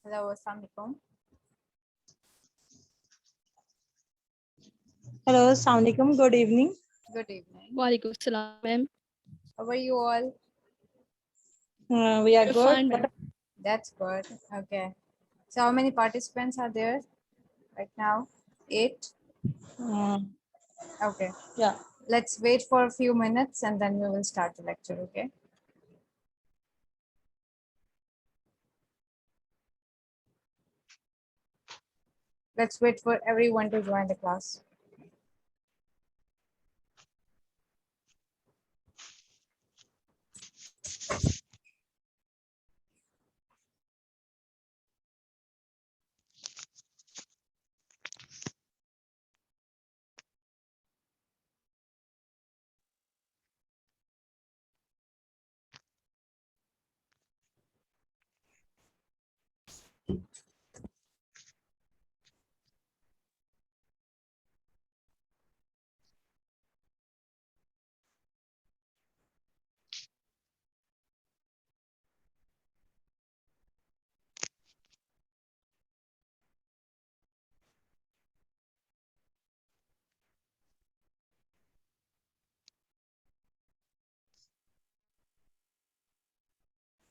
Hello, Assalamualaikum. Hello, Assalamualaikum. Good evening. Good evening. Walaikum salam, ma'am. How are you all? We are We're good. fine, ma'am. That's good. Okay. So how many participants are there right now? 8? Uh, Okay. yeah. Let's wait for a few minutes and then we will start the lecture, okay? Let's wait for everyone to join the class.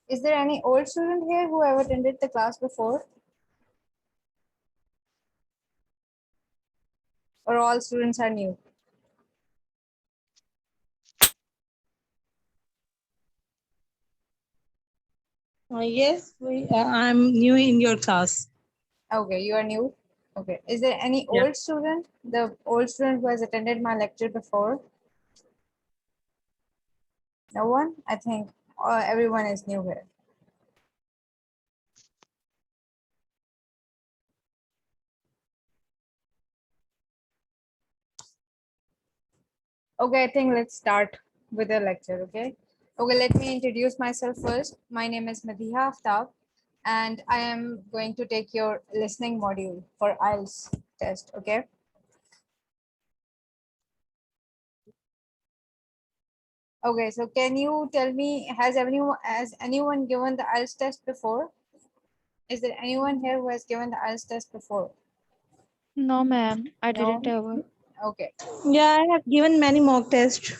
Is there any old student here who have attended the class before? Or all students are new? Yes, I'm new in your class. Okay, you are new. Okay. Is there any Yeah. old student? The old student who has attended my lecture before? No one? I think everyone is new here. Okay, I think let's start with the lecture, okay? Okay, let me introduce myself first. My name is Madiha Aftab, and I am going to take your listening module for IELTS test, okay? Okay, so can you tell me, has anyone given the IELTS test before? Is there anyone here who has given the IELTS test before? No, ma'am. I No? didn't ever. Okay, Yeah, I have given many mock tests.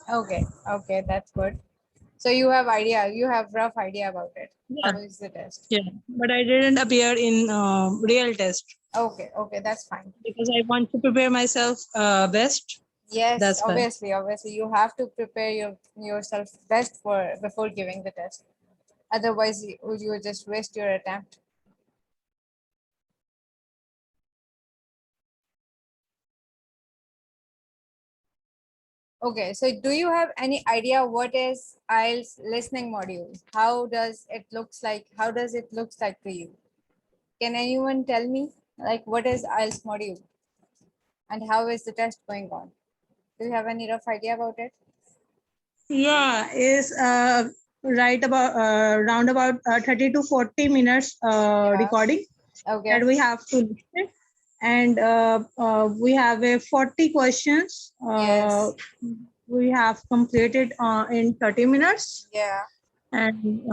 okay, that's good. So you have idea, you have rough idea about it. Yeah. How is the test? Yeah, but I didn't appear in real test Okay, that's fine. because I want to prepare myself best. Yes, That's why. obviously, you have to prepare yourself best for before giving the test. Otherwise, you will just waste your attempt. Okay, so do you have any idea what is IELTS listening module? How does it looks like? How does it looks like to you? Can anyone tell me like what is IELTS module and how is the test going on? Do you have any rough idea about it? Yeah, is right about round about 30 to 40 minutes Yeah. recording Okay. that we have to listen. And we have a 40 questions. Yes. We have completed in 30 minutes. Yeah. And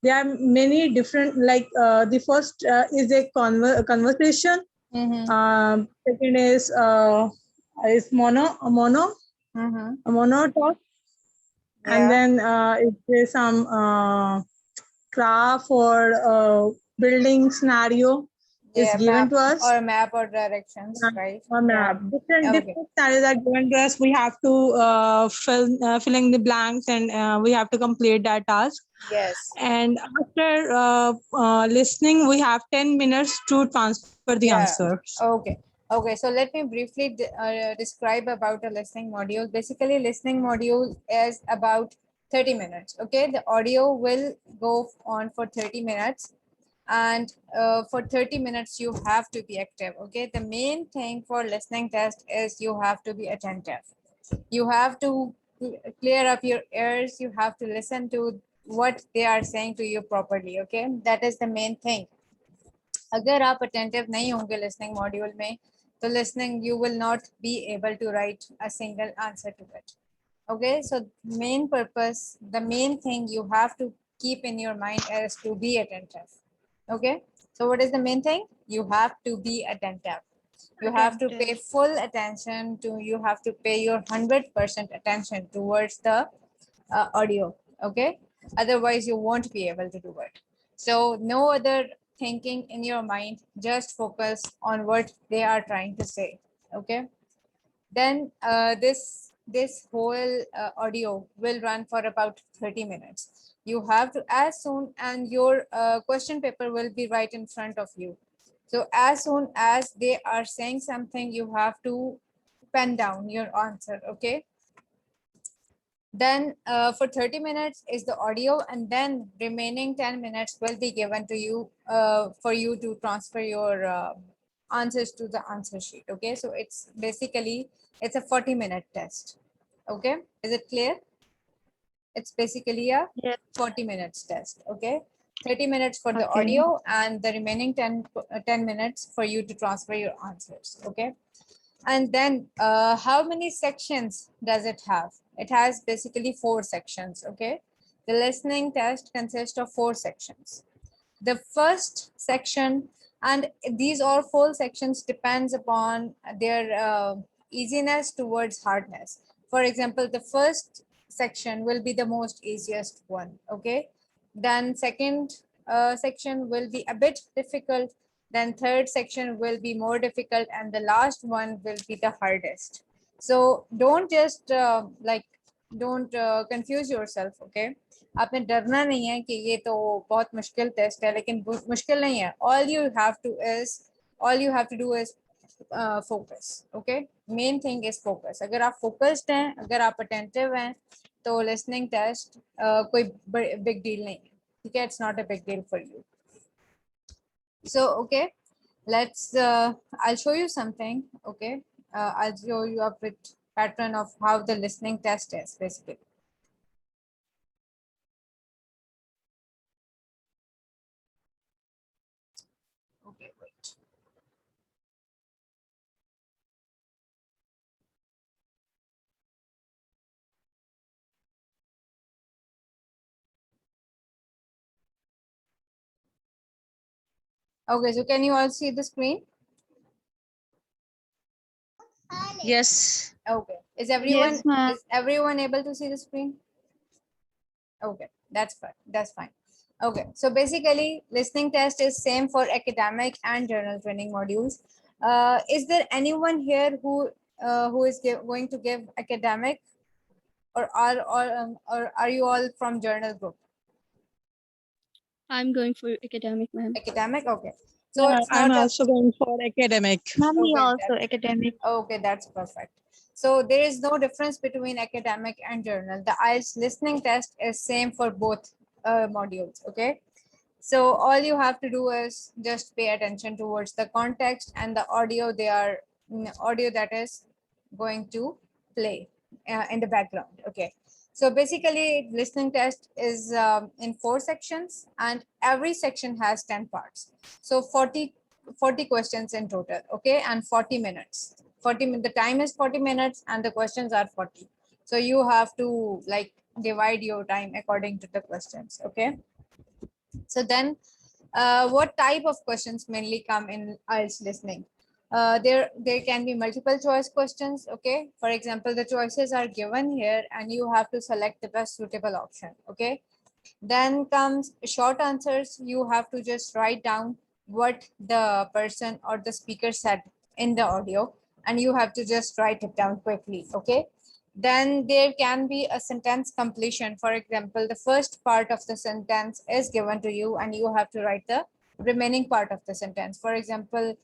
there are many different, like the first is a conversation. Mm-hmm. Second is mono Mm-hmm. a mono talk. And Yeah. then is there some craft or building scenario is Yeah, given map to us. or map or directions, right? A map. Yeah. Okay. Different scenarios are given to us. We have to fill in the blanks, and we have to complete that task. Yes. And after listening, we have 10 minutes to transfer the Yeah. answers. Okay. Okay. So let me briefly describe about a listening module. Basically, listening module is about 30 minutes. Okay. The audio will go on for 30 minutes. And for 30 minutes, you have to be active. Okay. The main thing for listening test is you have to be attentive. You have to clear up your ears. You have to listen to what they are saying to you properly. Okay. That is the main thing. अगर आप attentive नहीं होंगे listening module में तो listening you will not be able to write a single answer to it. Okay, so main purpose, the main thing, you have to keep in your mind is to be attentive. Okay, so what is the main thing? You have to be attentive. You have to pay full attention to, you have to pay your 100% attention towards the audio. Okay, otherwise you won't be able to do it. So no other thinking in your mind, just focus on what they are trying to say. Okay, then this whole audio will run for about 30 minutes. You have to, as soon, and your question paper will be right in front of you. So as soon as they are saying something, you have to pen down your answer. Okay, then for 30 minutes is the audio, and then remaining 10 minutes will be given to you for you to transfer your answers to the answer sheet. Okay, so it's basically, it's a 40-minute test. Okay, is it clear? It's basically a Yes. 40 minutes test. Okay, 30 minutes for the Okay. audio, and the remaining 10 minutes for you to transfer your answers. Okay, and then how many sections does it have? It has basically 4 sections. Okay, the listening test consists of 4 sections. The first section, and these all 4 sections depends upon their easiness towards hardness. For example, the first section will be the most easiest one. Okay, then second section will be a bit difficult, then third section will be more difficult, and the last one will be the hardest. So don't just don't confuse yourself. Okay, आपने डरना नहीं है कि ये तो बहुत मुश्किल test है, लेकिन मुश्किल नहीं है. All you have to do is focus. Okay, main thing is focus. अगर आप focused हैं, अगर आप attentive हैं, तो listening test कोई big deal नहीं है. ठीक है, it's not a big deal for you. So okay, let's I'll show you something. Okay, I'll show you a bit pattern of how the listening test is basically. Okay, wait. Okay, so can you all see the screen? Yes. Okay, is Yes, ma'am. everyone able to see the screen? Okay, that's fine. That's fine. Okay, so basically, listening test is same for academic and journal training modules. Is there anyone here who is going to give academic, or are you all from journal group? I'm going for academic, ma'am. Academic, okay. So Yeah, it's I'm not a, also going for academic. Ma'am, me okay, also academic. okay, that's perfect. So there is no difference between academic and journal. The IELTS listening test is same for both modules. Okay. So all you have to do is just pay attention towards the context and the audio audio that is going to play in the background. Okay. So basically, listening test is in 4 sections, and every section has 10 parts. So 40 questions in total. Okay, and 40 minutes. The time is 40 minutes, and the questions are 40. So you have to like divide your time according to the questions. Okay. So then, what type of questions mainly come in IELTS listening? There can be multiple choice questions. Okay, for example, the choices are given here, and you have to select the best suitable option. Okay, then comes short answers. You have to just write down what the person or the speaker said in the audio, and you have to just write it down quickly. Okay, then there can be a sentence completion. For example, the first part of the sentence is given to you, and you have to write the remaining part of the sentence. For example,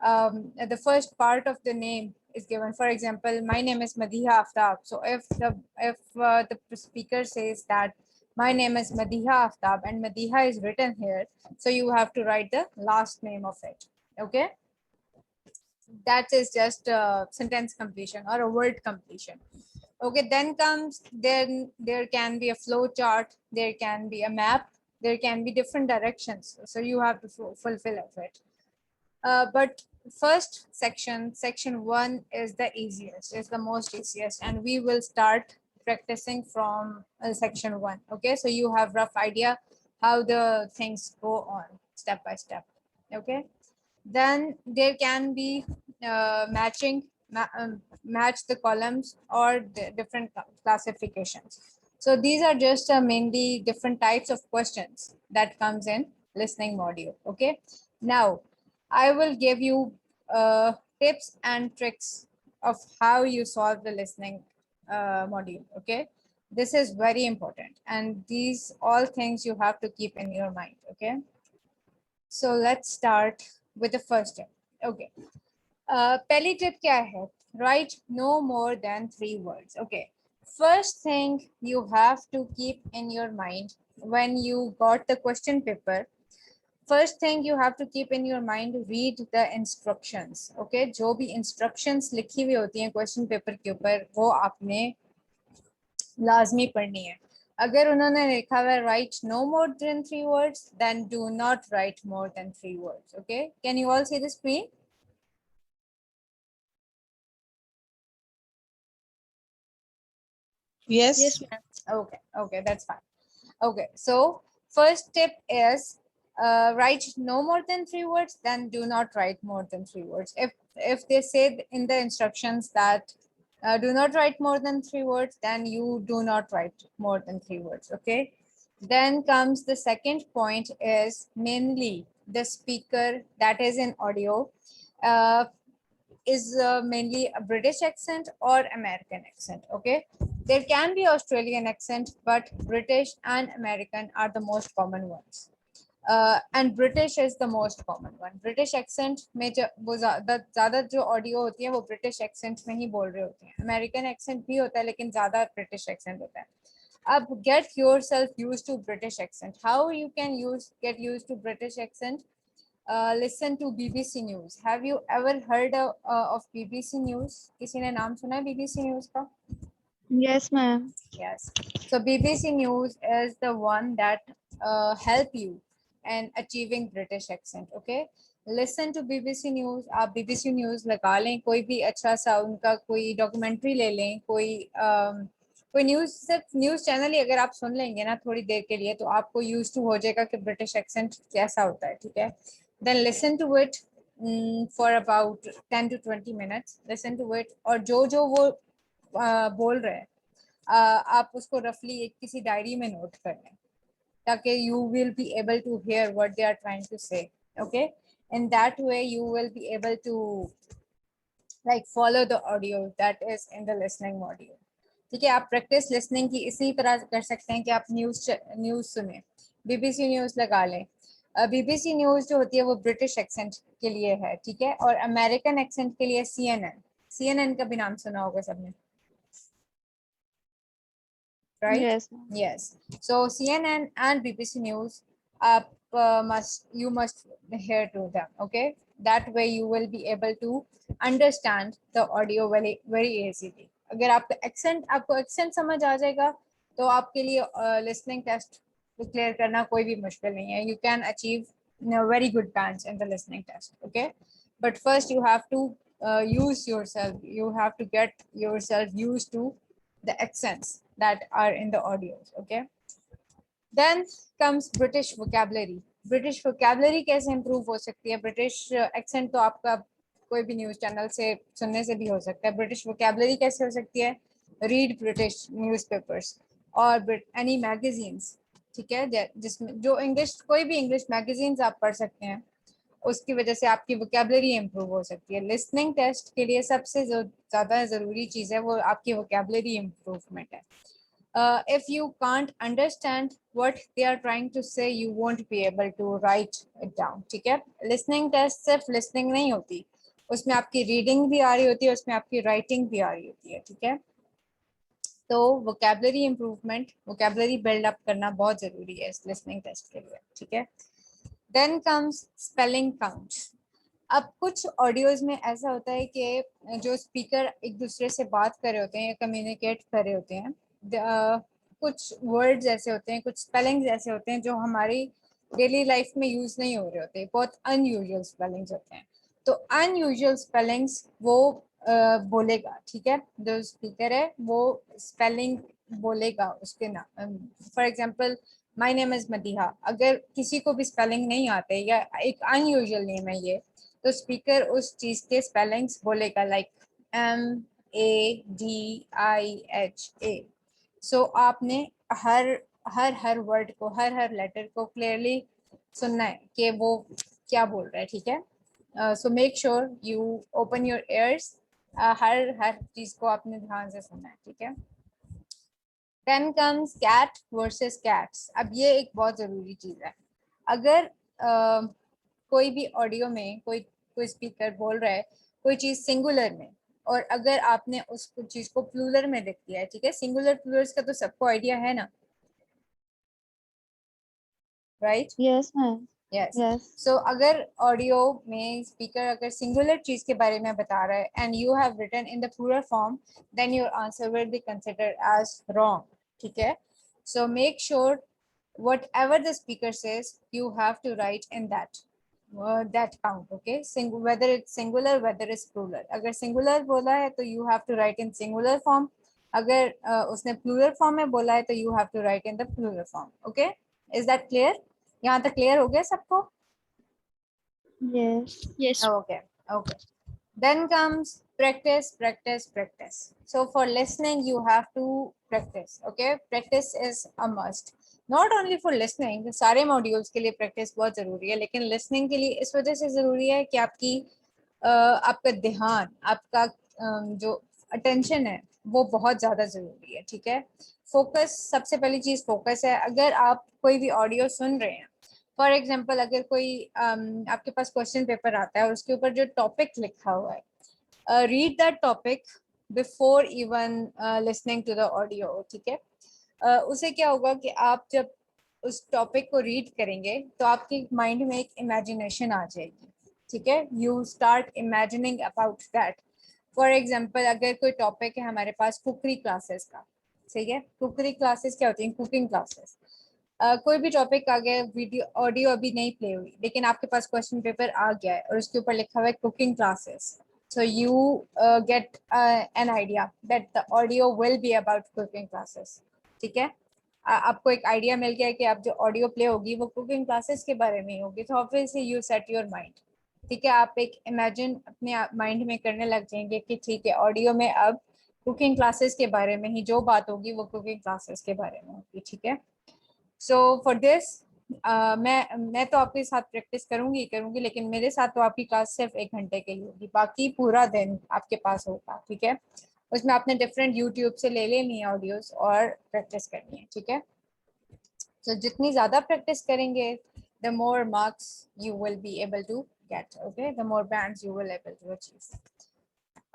the first part of the name is given. For example, my name is Madiha Aftab. So if the speaker says that my name is Madiha Aftab, and Madiha is written here, so you have to write the last name of it. Okay, that is just a sentence completion or a word completion. Okay, then there can be a flow chart, there can be a map, there can be different directions, so you have to fulfill of it. But first section 1 is the easiest, is the most easiest, and we will start practicing from section 1. Okay, so you have rough idea how the things go on step by step. Okay, then there can be match the columns or the different classifications. So these are just mainly different types of questions that comes in listening module. Okay, now I will give you tips and tricks of how you solve the listening module. Okay, this is very important, and these all things you have to keep in your mind. Okay, so let's start with the first tip. Okay, पहली tip क्या है? Write no more than 3 words. Okay, first thing you have to keep in your mind when you got the question paper. First thing you have to keep in your mind, read the instructions. Okay, जो भी instructions लिखी हुई होती हैं question paper के ऊपर वो आपने लाजमी पढ़नी है. अगर उन्होंने लिखा हुआ write no more than 3 words, then do not write more than 3 words. Okay, can you all see the screen? Yes. Yes, ma'am. Okay, that's fine. Okay, so first tip is write no more than 3 words, then do not write more than 3 words. If they say in the instructions that do not write more than 3 words, then you do not write more than 3 words. Okay, then comes the second point is mainly the speaker that is in audio is mainly a British accent or American accent. Okay, there can be Australian accent, but British and American are the most common ones. And British is the most common one. British accent में वो ज़्यादा जो audio होती है वो British accent में ही बोल रहे होते हैं. American accent भी होता है लेकिन ज़्यादा British accent होता है. अब get yourself used to British accent. How you can get used to British accent? Listen to BBC News. Have you ever heard of BBC News? किसी ने नाम सुना है BBC News का? Yes, ma'am. Yes. So BBC News is the one that help you in achieving British accent. Okay. Listen to BBC News. आप BBC News लगा लें, कोई भी अच्छा सा उनका कोई डॉक्यूमेंट्री ले लें, कोई न्यूज़ सिर्फ न्यूज़ चैनल ही अगर आप सुन लेंगे ना थोड़ी देर के लिए तो आपको यूज टू हो जाएगा कि ब्रिटिश एक्सेंट कैसा होता है. ठीक है. Then listen to it for about 10 to 20 minutes. Listen to it और जो वो बोल रहे हैं आप उसको रफली एक किसी डायरी में नोट कर लें ताकि you will be able to hear what they are trying to say. Okay, in that way you will be able to like follow the audio that is in the listening module. ठीक है, आप practice listening की इसी तरह कर सकते हैं कि आप न्यूज़ सुने, बीबीसी न्यूज़ लगा लें. बीबीसी न्यूज़ जो होती है वो ब्रिटिश एक्सेंट के लिए है. ठीक है, और अमेरिकन एक्सेंट के लिए CNN का भी नाम सुना होगा सबने, right? Yes, ma'am. Yes. So CNN and BBC News, you must hear to them. Okay, that way you will be able to understand the audio very easily. अगर आपको एक्सेंट समझ आ जाएगा तो आपके लिए listening test क्लियर करना कोई भी मुश्किल नहीं है. You can achieve very good bands in the listening test. Okay, but first you have to you have to get yourself used to the accents that are in the audios. Okay, then comes British vocabulary. British vocabulary कैसे improve हो सकती है? British accent तो आपका कोई भी news channel से सुनने से भी हो सकता है. British vocabulary कैसे हो सकती है? Read British newspapers और any magazines. ठीक है, जिसमें जो इंग्लिश कोई भी इंग्लिश मैगजीन्स आप पढ़ सकते हैं, उसकी वजह से आपकी वोकेबलरी इम्प्रूव हो सकती है. लिसनिंग टेस्ट के लिए सबसे ज़्यादा ज़रूरी चीज़ है वो आपकी वोकेबलरी इम्प्रूवमेंट है. If you can't understand what they are trying to say, you won't be able to write it down. ठीक है, लिसनिंग टेस्ट सिर्फ लिसनिंग नहीं होती, उसमें आपकी रीडिंग भी आ रही होती है, उसमें आपकी राइटिंग भी आ रही होती है. ठीक है, तो वोकेबलरी इम्प्रूवमेंट, वोकेबलरी बिल्डअप करना बहुत ज़रूरी है इस लिसनिंग टेस्ट के लिए. ठीक है, देन कम्स स्पेलिंग काउंट. अब कुछ ऑडियोज में ऐसा होता है कि जो स्पीकर एक दूसरे से बात कर रहे होते हैं या कम्युनिकेट कर रहे होते हैं, कुछ वर्ड्स ऐसे होते हैं, कुछ स्पेलिंग्स ऐसे होते हैं जो हमारी डेली लाइफ में यूज़ नहीं हो रहे होते, बहुत अनयूजुअल स्पेलिंग्स होते हैं. तो अनयूजुअल स्पेलिंग्स वो बोलेगा. ठीक है, जो स्पीकर है वो स्पेलिंग बोलेगा उसके नाम, for example my name is Madiha, अगर किसी को भी स्पेलिंग नहीं आते या एक अनयूजुअल नेम है ये, तो स्पीकर उस चीज के स्पेलिंग्स बोलेगा, लाइक MADIHA। सो आपने हर हर वर्ड को, हर लेटर को क्लियरली सुनना है कि वो क्या बोल रहा है, ठीक है। So make sure you open your ears, हर चीज को आपने ध्यान से सुनना है, ठीक है। Then comes cat versus cats. अब ये एक बहुत जरूरी चीज है। अगर कोई भी ऑडियो में कोई स्पीकर बोल रहा है कोई चीज सिंगुलर में, और अगर आपने उस चीज को प्लूरल में लिख दिया है, ठीक है, सिंगुलर प्लूरल्स का तो सबको आइडिया है ना, right? Yes, ma'am. Yes. Yes. सो अगर ऑडियो में स्पीकर अगर सिंगुलर चीज के बारे में बता रहा है and you have written in the plural form, then your answer will be considered as wrong, ठीक है। So make sure whatever the speaker says you have to write in that count, okay, whether it's singular whether it's plural। अगर singular बोला है तो you have to write in singular form, अगर उसने plural form में बोला है तो you have to write in the plural form, okay। is that clear? यहाँ तक क्लियर हो गया सबको? Yes. Yes. Okay, okay. Then comes practice. So for listening, you have to practice. Okay, practice is a must. Not only for listening, सारे modules के लिए practice बहुत जरूरी है, लेकिन listening के लिए इस वजह से जरूरी है कि आपका ध्यान, आपका जो attention है वो बहुत ज्यादा जरूरी है, ठीक है। फोकस, सबसे पहली चीज फोकस है। अगर आप कोई भी ऑडियो सुन रहे हैं, फॉर एग्जाम्पल अगर कोई आपके पास क्वेश्चन पेपर आता है और उसके ऊपर जो टॉपिक लिखा हुआ है, read that topic before even listening to the audio, ठीक है। उससे क्या होगा कि आप जब उस टॉपिक को रीड करेंगे तो आपके माइंड में एक इमेजिनेशन आ जाएगी, ठीक है। You start imagining about that. For example अगर कोई टॉपिक है हमारे पास कुकरी क्लासेस का, ठीक है, कुकरी क्लासेस क्या होती हैं? Cooking classes. कोई भी टॉपिक आ गया, वीडियो ऑडियो अभी नहीं प्ले हुई, लेकिन आपके पास क्वेश्चन पेपर आ गया है और उसके ऊपर लिखा हुआ है cooking classes, so you get an idea that the audio will be about cooking classes, ठीक है। आपको एक आइडिया मिल गया है कि आप जो ऑडियो प्ले होगी वो कुकिंग क्लासेस के बारे में होगी, तो obviously you set your mind, ठीक है। आप एक इमेजिन अपने माइंड में करने लग जाएंगे कि ठीक है, ऑडियो में अब कुकिंग क्लासेस के बारे में ही जो बात होगी वो कुकिंग क्लासेस के बारे में होगी, ठीक है। सो फॉर दिस मैं तो आपके साथ प्रैक्टिस करूंगी, लेकिन मेरे साथ तो आपकी क्लास सिर्फ 1 घंटे की होगी, बाकी पूरा दिन आपके पास होगा, ठीक है। उसमें आपने डिफरेंट यूट्यूब से ले लेनी है ऑडियोज और प्रैक्टिस करनी है, ठीक है। तो जितनी ज्यादा प्रैक्टिस करेंगे the more marks you will be able to get, okay, the more bands you will able to achieve,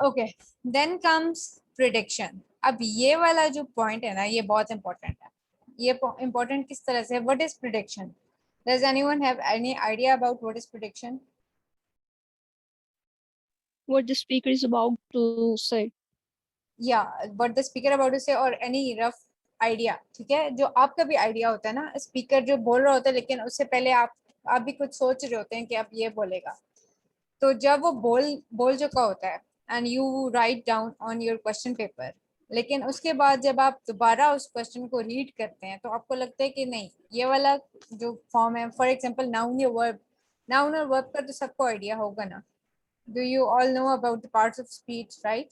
okay। then comes prediction। अब ये वाला जो पॉइंट है ना, ये बहुत इंपॉर्टेंट है। ये इम्पोर्टेंट किस तरह से? What is prediction? Does anyone have any idea about what is prediction? What the speaker is about to say. या what the speaker about to say, और एनी रफ आइडिया, ठीक है। जो आपका भी आइडिया होता है ना, स्पीकर जो बोल रहा होता है लेकिन उससे पहले आप भी कुछ सोच रहे होते हैं कि आप ये बोलेगा, तो जब वो बोल चुका होता है and you write down on your question paper, लेकिन उसके बाद जब आप दोबारा उस क्वेश्चन को रीड करते हैं तो आपको लगता है कि नहीं, ये वाला जो फॉर्म है, फॉर एग्जांपल नाउन या वर्ब, नाउन और वर्ब का तो सबको आइडिया होगा ना। Do you all know about the parts of speech, right?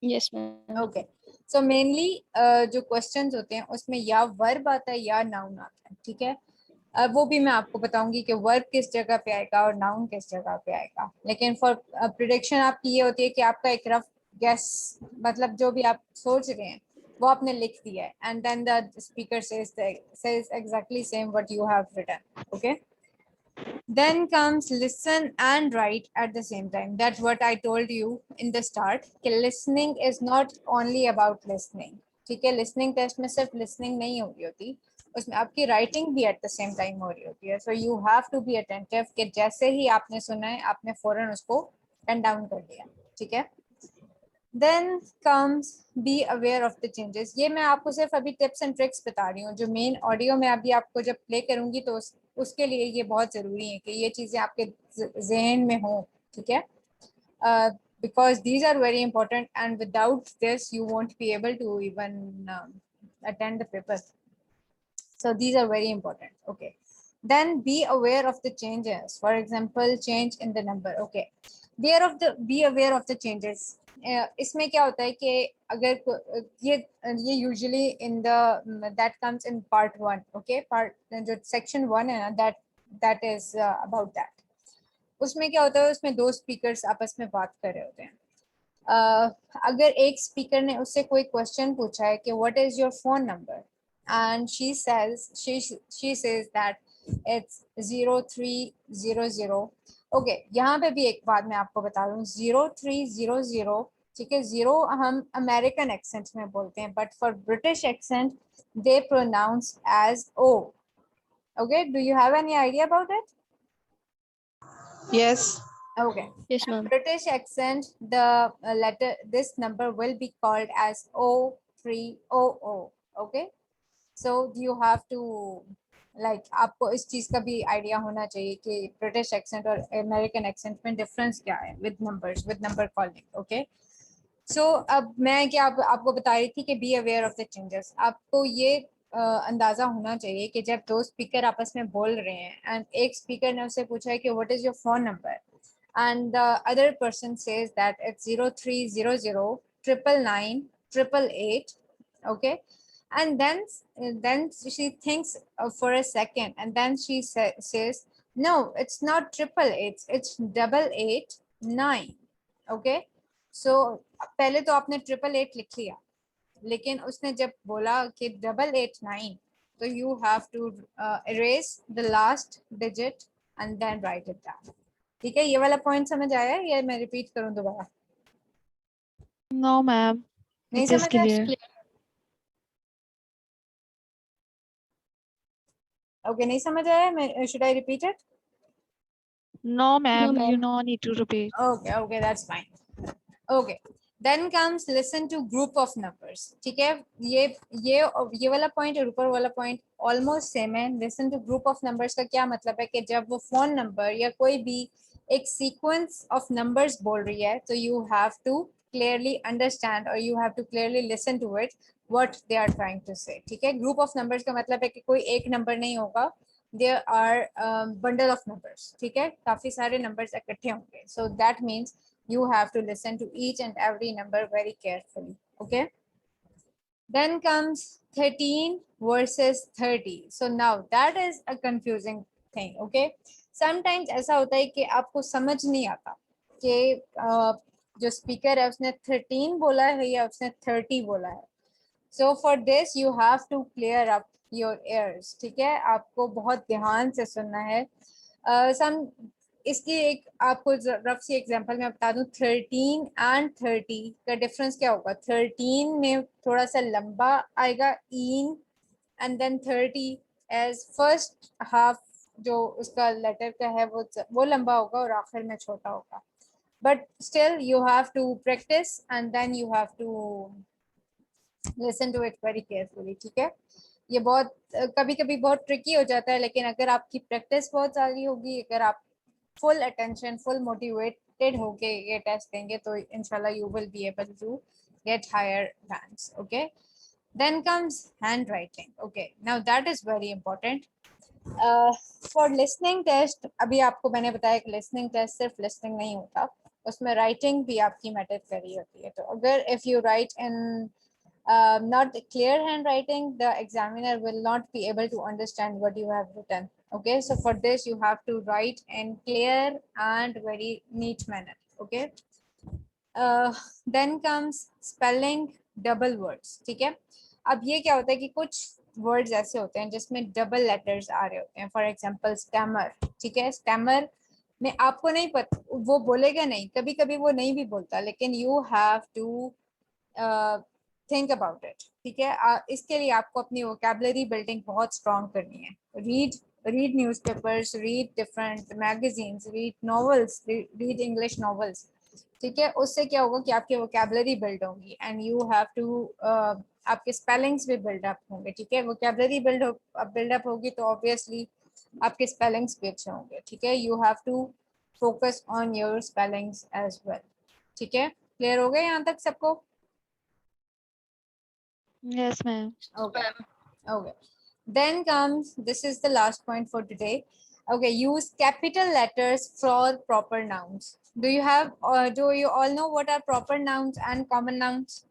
Yes, ma'am. Okay. So mainly जो क्वेश्चंस होते हैं उसमें या वर्ब आता है या नाउन आता है, ठीक है। अब वो भी मैं आपको बताऊंगी कि वर्ब किस जगह पे आएगा और नाउन किस जगह पे आएगा, लेकिन फॉर प्रिडिक्शन आपकी ये होती है कि आपका एक रफ गेस, मतलब जो भी आप सोच रहे हैं वो आपने लिख दिया है and then the speaker says exactly same what you have written, okay। Then comes listen and write at the same time. That's what I told you in the start. कि listening is not only about listening. ठीक है, listening test में सिर्फ listening नहीं हो रही होती, उसमें आपकी writing भी at the same time हो रही होती है. So you have to be attentive कि जैसे ही आपने सुना है आपने फौरन उसको pen down कर दिया, ठीक है। Then comes be aware of the changes। ये मैं आपको सिर्फ अभी टिप्स एंड ट्रिक्स बता रही हूँ, जो मेन ऑडियो में अभी आपको जब प्ले करूंगी तो उसके लिए ये बहुत जरूरी है कि ये चीजें आपके जहन में हो, ठीक है। because these are very important, and without this you won't be able to even attend the paper. So these are very important. Okay, then be aware of the changes. For example, change in the number. Okay, be aware of the changes. इसमें क्या होता है कि अगर ये usually in the that comes in part 1. Okay, part जो section 1 है ना, that is about that. उसमें क्या होता है, उसमें दो स्पीकर्स आपस में बात कर रहे होते हैं. अगर एक स्पीकर ने उससे कोई क्वेश्चन पूछा है कि what is your phone number, and she says that it's 0300. okay, यहाँ पे भी एक बात मैं आपको बता दूं, 0300, ठीक है, जीरो हम अमेरिकन एक्सेंट में बोलते हैं, but for British accent they pronounce as O. okay, do you have any idea about it? Yes. okay, Yes, ma'am. British accent, the this number will be called as 0300. okay, so you have to like आपको इस चीज का भी idea होना चाहिए कि British accent और American accent में डिफरेंस क्या है with numbers, with number calling. Okay, so अब मैं क्या आपको बता रही थी कि be aware of the changes. आपको ये अंदाजा होना चाहिए कि जब दो स्पीकर आपस में बोल रहे हैं एंड एक स्पीकर ने उससे पूछा है कि what is your phone number, and the other person says that it's 0300 999 888. okay, and then she thinks for a second, and then she says no, it's not 888, it's 889. okay, so पहले तो आपने 888 लिख लिया, लेकिन उसने जब बोला कि 889, तो you have to erase the last digit and then write it down. ठीक है, ये वाला पॉइंट समझ आया या मैं रिपीट करूं दोबारा? No, ma'am. नहीं It is समझ आया? clear. ओके, नहीं समझ आया, मैं should I repeat it? No, ma'am. You ma'am. no need to repeat. okay, that's fine. okay, then comes listen to group of numbers. ठीक है, ये वाला पॉइंट और ऊपर वाला पॉइंट ऑलमोस्ट सेम है. Listen to group of numbers का क्या मतलब है कि जब वो फोन नंबर या कोई भी एक सीक्वेंस ऑफ नंबर्स बोल रही है, तो you have to clearly understand और you have to clearly listen to it what they are trying to say. ठीक है, ग्रुप ऑफ नंबर्स का मतलब है कि कोई एक नंबर नहीं होगा, there are bundle of numbers. ठीक है, काफी सारे नंबर्स इकट्ठे होंगे. So that means you have to listen to each and every number very carefully. okay, then comes 13 versus 30. so now that is a confusing thing. okay, sometimes ऐसा होता है कि आपको समझ नहीं आता कि जो स्पीकर है उसने 13 बोला है या उसने 30 बोला है. so for this you have to clear up your ears. ठीक है, आपको बहुत ध्यान से सुनना है. some इसकी एक आपको रफ सी एग्जांपल मैं बता दूं. 13 एंड 30 का डिफरेंस क्या होगा? 13 में थोड़ा सा लंबा आएगा इन, and then 30 as first half जो उसका लेटर का है वो लंबा होगा और आखिर में छोटा होगा. But still you have to practice and then you have to listen to it very carefully. ठीक है, ये बहुत कभी कभी बहुत ट्रिकी हो जाता है, लेकिन अगर आपकी प्रैक्टिस बहुत सारी होगी, अगर आप फुल अटेंशन, फुल मोटिवेटेड होके ये टेस्ट देंगे, तो इंशाल्लाह you will be able to get higher ranks. Okay, then comes hand writing. Okay, now that is very important for listening test. अभी आपको मैंने बताया कि लिसनिंग टेस्ट सिर्फ लिसनिंग नहीं होता, उसमें राइटिंग भी आपकी मैटर कर रही होती है. तो अगर if you right in not clear handwriting, the examiner will not be able to understand what you have written. okay, so for this you have to write in clear and very neat manner. okay, then comes spelling double words. ठीक है, अब ये क्या होता है कि कुछ words ऐसे होते हैं जिसमें डबल लेटर्स आ रहे होते हैं. For example stammer. ठीक है, स्टैमर में आपको नहीं पता, वो बोलेगा नहीं, कभी कभी वो नहीं भी बोलता, लेकिन you have to think about it. ठीक है, इसके लिए आपको अपनी वोकैबुलरी बिल्डिंग बहुत स्ट्रॉन्ग करनी है. Read newspapers, read different magazines, read novels, read English novels. ठीक है, उससे क्या होगा कि आपकी वोकैबुलरी बिल्ड होगी एंड यू हैव टू आपके स्पेलिंग्स भी बिल्डअप होंगे. ठीक है, वोकैबुलरी बिल्डअप होगी तो ऑब्वियसली आपके स्पेलिंग्स भी अच्छे होंगे. ठीक है, you have to focus on your spellings as well. ठीक है, क्लियर हो गया यहाँ तक सबको? Yes, ma'am. Okay. Okay. Then comes, this is the last point for today. Okay, use capital letters for proper nouns. Do you have, do you all know what are proper nouns and common nouns?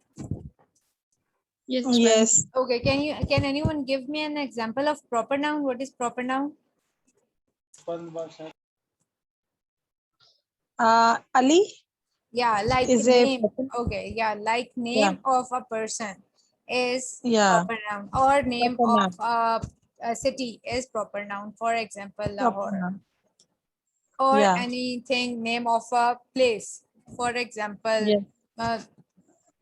Yes, ma'am. Yes. Okay, can anyone give me an example of proper noun? What is proper noun? Ali Yeah, like is a name. Okay, yeah, like name of a person is proper noun, or name proper of noun. a city is proper noun. For example, Proper Lahore. noun. Or Yeah. anything, name of a place. For example, Yes.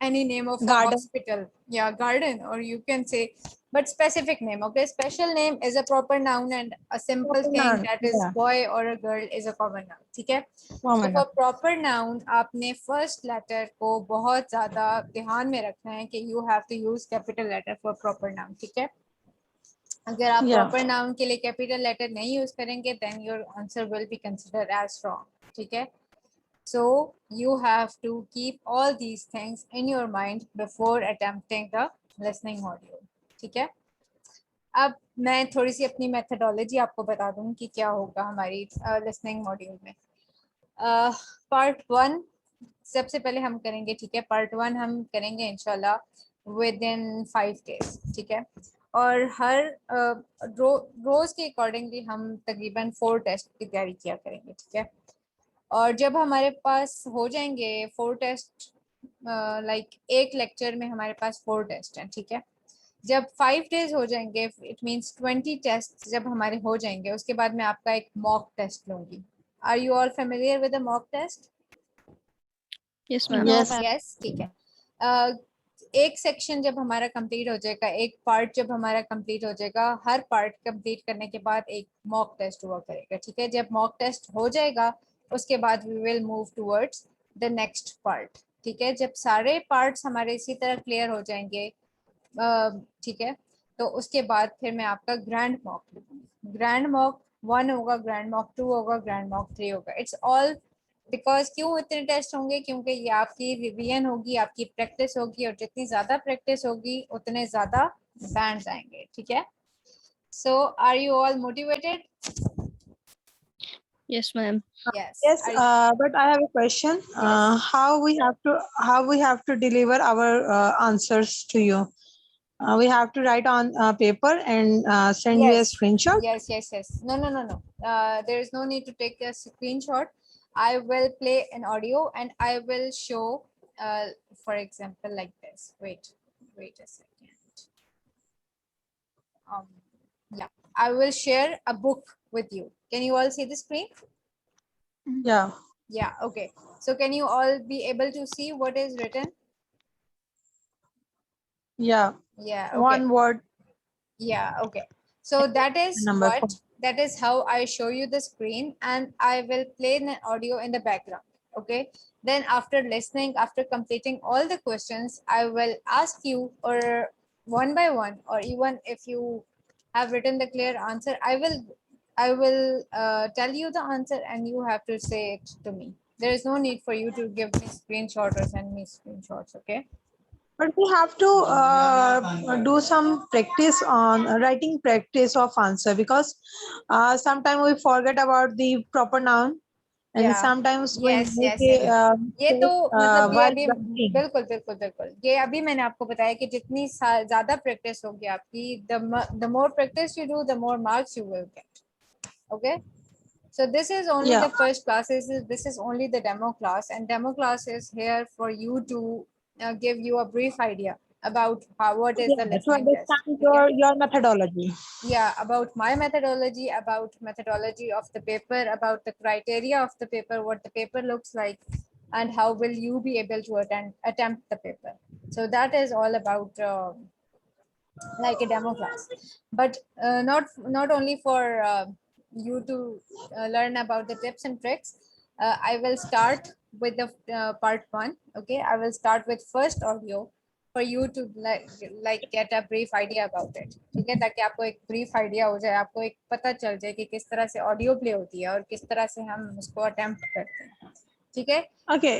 any name of a Garden. hospital. Yeah, garden, or you can say, but specific name. Okay, special name is a proper noun, and a simple Proper thing noun. that is Yeah. boy or a girl is a common noun. ठीक है? Common So noun. for proper noun आपने first letter को बहुत ज़्यादा ध्यान में रखना है कि you have to use capital letter for proper noun. ठीक है? अगर आप Yeah. proper noun के लिए capital letter नहीं use करेंगे, then your answer will be considered as wrong. ठीक है? So you have to keep all these things in your mind before attempting the listening module. ठीक है? अब मैं थोड़ी सी अपनी methodology आपको बता दूं कि क्या होगा हमारी listening module में. Part 1 सबसे पहले हम करेंगे. ठीक है? Part 1 हम करेंगे इंशाल्लाह within 5 days. ठीक है? और हर रोज के अकॉर्डिंगली हम तकरीबन 4 टेस्ट की तैयारी किया करेंगे. ठीक है? और जब हमारे पास हो जाएंगे 4 टेस्ट, लाइक एक लेक्चर में हमारे पास 4 टेस्ट हैं. ठीक है? जब 5 डेज हो जाएंगे, इट मींस 20 टेस्ट जब हमारे हो जाएंगे, उसके बाद मैं आपका एक मॉक टेस्ट लूंगी. Are you all familiar with the mock test? Yes, ma'am. No, Yes. ma'am. Yes, ठीक है. एक सेक्शन जब हमारा कंप्लीट हो जाएगा, एक पार्ट जब हमारा कंप्लीट हो जाएगा, हर पार्ट कंप्लीट करने के बाद एक मॉक टेस्ट हुआ करेगा. ठीक है? जब मॉक टेस्ट हो जाएगा, उसके बाद we will move towards the next part. ठीक है? जब सारे पार्ट्स हमारे इसी तरह क्लियर हो जाएंगे, ठीक है, तो उसके बाद फिर मैं आपका ग्रैंड मॉक लूंगी. ग्रैंड मॉक 1 होगा, ग्रैंड मॉक 2 होगा, ग्रैंड मॉक 3 होगा. इट्स ऑल बिकॉज क्यों इतने टेस्ट होंगे? क्योंकि ये आपकी रिवीजन होगी, आपकी प्रैक्टिस होगी, और जितनी ज्यादा प्रैक्टिस होगी उतने ज्यादा बैंड्स आएंगे. ठीक है? So are you all motivated? Yes, ma'am. Yes. Yes. But I have a question. Yes. How we have to deliver our answers to you? We have to write on paper and send you a screenshot. Yes. No. There is no need to take a screenshot. I will play an audio and I will show, for example, like this. Wait a second. Yeah, I will share a book with you. Can you all see the screen? Yeah. Yeah, okay. So can you all be able to see what is written? Yeah. Yeah, okay. One word. Yeah, okay. So that is Number what, 4. that is how I show you the screen, and I will play an audio in the background. Okay. Then after listening, after completing all the questions, I will ask you, or one by one, or even if you have written the clear answer, I will tell you the answer and you have to say it to me. There is no need for you to give me screenshot or send me screenshots. Okay. But we have to do some practice on writing practice of answer, because sometimes we forget about the proper noun, and Yeah. sometimes we Yes. make a ये तो मतलब ये while अभी writing. बिल्कुल ये अभी मैंने आपको बताया कि जितनी ज्यादा प्रैक्टिस होगी आपकी, the more practice you do, the more marks you will get. Okay. So this is only Yeah. the first class. This is only the demo class, and demo class is here for you to give you a brief idea about what is the Yeah, to listening test. understand your methodology. Yeah, about my methodology, about methodology of the paper, about the criteria of the paper, what the paper looks like, and how will you be able to attempt the paper. So that is all about like a demo class, but not only for you to learn about the tips and tricks. I will start with the part 1. Okay, I will start with first audio for you to like get a brief idea about it. ठीक है? ताकि आपको एक brief idea हो जाए, आपको एक पता चल जाए कि किस तरह से audio play होती है और किस तरह से हम उसको attempt करते हैं. ठीक है? Okay.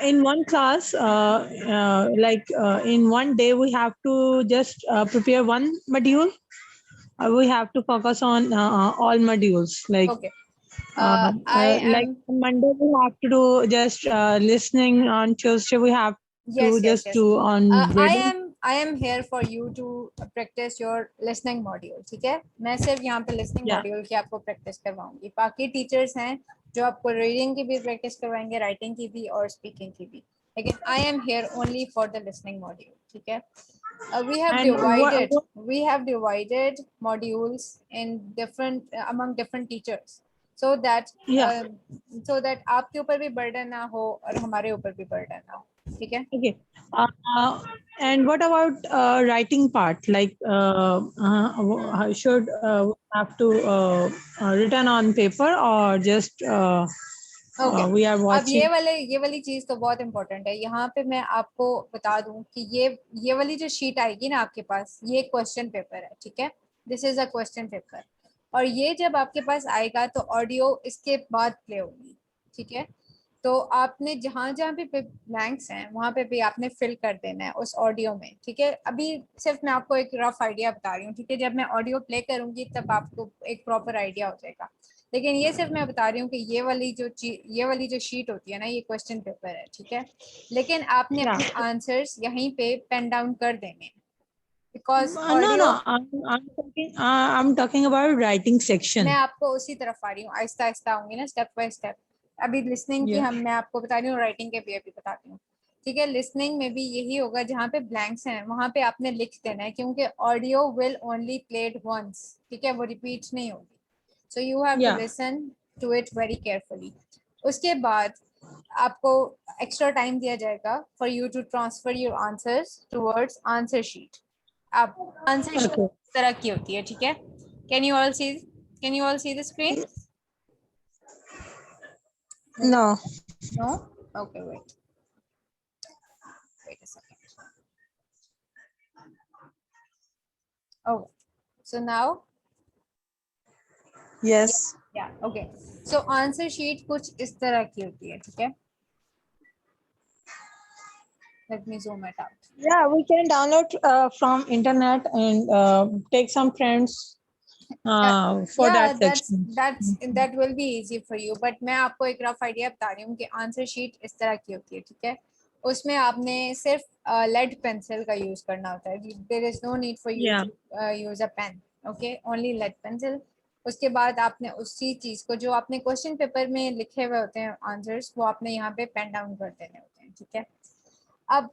In one class, in one day, we have to just prepare one module. We have to focus on all modules. Okay. I Like am on Monday, we have to do just listening. On Tuesday, we have to yes, yes, just yes. do on reading. I am here for you to practice your listening module. ठीक है? मैं सिर्फ यहाँ पे listening Yeah. module की आपको practice करवाऊंगी. बाकी teachers हैं जो आपको reading की भी practice करवाएंगे, writing की भी और speaking की भी. लेकिन I am here only for the listening module. ठीक है? We have And divided modules in different among different teachers so that yeah. आपके ऊपर भी burden ना हो और हमारे ऊपर भी burden ना हो. ठीक है? Okay. And what about writing part? Should we have to written on paper or just Okay. we are अब watching? ये वाली चीज तो बहुत इंपॉर्टेंट है. यहाँ पे मैं आपको बता दूं कि ये वाली जो शीट आएगी ना आपके पास, ये क्वेश्चन पेपर है. ठीक है? This is a question paper. और ये जब आपके पास आएगा तो ऑडियो इसके बाद प्ले होगी. ठीक है? तो आपने जहां जहां पे ब्लैंक्स हैं वहां पे भी आपने फिल कर देना है उस ऑडियो में. ठीक है? अभी सिर्फ मैं आपको एक रफ आइडिया बता रही हूँ. ठीक है? जब मैं ऑडियो प्ले करूंगी तब आपको एक प्रॉपर आइडिया हो जाएगा. लेकिन ये सिर्फ मैं बता रही हूँ कि ये वाली जो शीट होती है ना, ये क्वेश्चन पेपर है. ठीक है? लेकिन आपने Yeah. अपने आंसर्स यहीं पे पेन डाउन कर देने हैं because No, audio. no. I'm talking about writing section. मैं आपको उसी तरफ आ रही हूँ. आहिस्ता आहिस्ता आऊंगी ना, स्टेप बाय स्टेप. अभी लिसनिंग की Yeah. मैं आपको बता रही हूँ, राइटिंग के भी अभी बताती हूँ. ठीक है? लिसनिंग में भी यही होगा, जहाँ पे ब्लैंक्स हैं वहां पे आपने लिख देना है क्योंकि audio will only played once. ठीक है? वो रिपीट नहीं होगी. So you have to Yeah. Listen to it very carefully. उसके बाद आपको एक्स्ट्रा टाइम दिया जाएगा for you to transfer your answers towards answer sheet. आप आंसर शीट Okay. इस तरह की होती है. ठीक है? Can you all see the screen? No. No? Okay, wait. Wait a second. Oh, so now, Yes. yeah, okay. So answer sheet कुछ इस तरह की होती है. ठीक है? Let me zoom it out. Yeah, we can download from internet and take some friends for Yeah, that section. that will be easy for you. But मैं आपको एक रफ आइडिया बता रही हूँ कि आंसर शीट इस तरह की होती है. ठीक है? उसमें आपने सिर्फ लेड पेंसिल का यूज करना होता है. There is no need for you Yeah. To use a pen. Okay? Only lead pencil. उसके बाद आपने उसी चीज को जो आपने क्वेश्चन पेपर में लिखे हुए होते हैं आंसर्स, वो आपने यहाँ पे पेन डाउन कर देने होते हैं. ठीक है? अब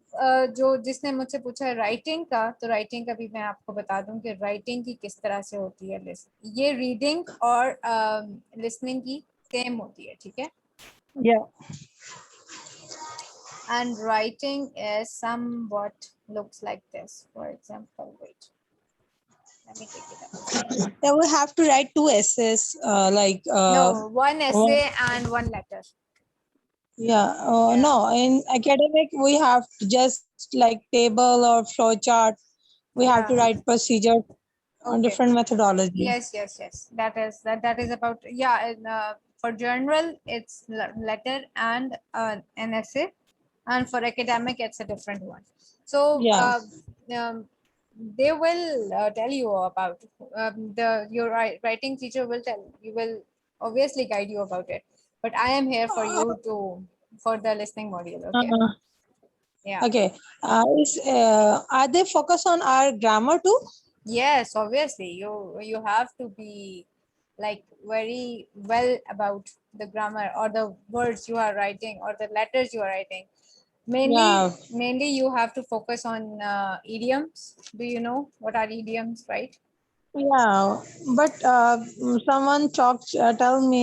जो जिसने मुझसे पूछा राइटिंग का, तो राइटिंग का भी मैं आपको बता दूं कि राइटिंग की किस तरह से होती है. ये रीडिंग और लिसनिंग की सेम होती है. ठीक है? Yeah. And writing is somewhat looks like this. For example, wait, let me take it out. Yeah, we have to write 2 essays. No, one essay and one letter. Yeah. Yeah. No, in academic we have to just like table or flow chart. We have to Yeah. write procedure on Okay. different methodology. Yes. That is about, yeah. And, for general, it's letter and an essay, and for academic, it's a different one. So Yeah. they will tell you about your writing teacher will obviously guide you about it. But I am here for you for the listening module. Okay? Yeah. Okay. Are they focus on our grammar too? Yes, obviously. You have to be like very well about the grammar or the words you are writing or the letters you are writing. Yeah. Mainly you have to focus on idioms. Do you know what are idioms, right? Yeah, but someone tell me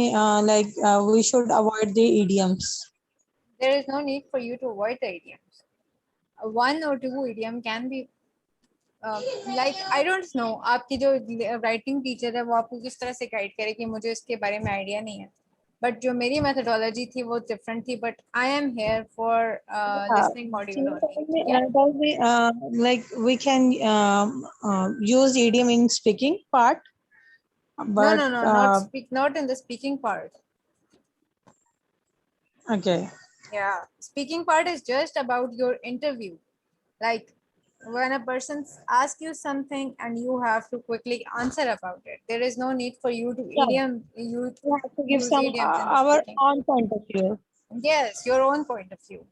we should avoid the idioms. There is no need for you to avoid the idioms. One or two idiom can be like I don't know. आपकी जो writing teacher है वो आपको किस तरह से guide करेगी, मुझे इसके बारे में idea नहीं है. But जो मेरी methodology थी वो different थी. But I am here for listening module only. Tell me, like we can use idiom in speaking part, but No, not in the speaking part. Okay. Yeah, speaking part is just about your interview. Like when a person asks you something and you have to quickly answer about it. There is no need for you to Yeah. We have to give use some idioms in the our speaking. own point of view. Yes, your own point of view.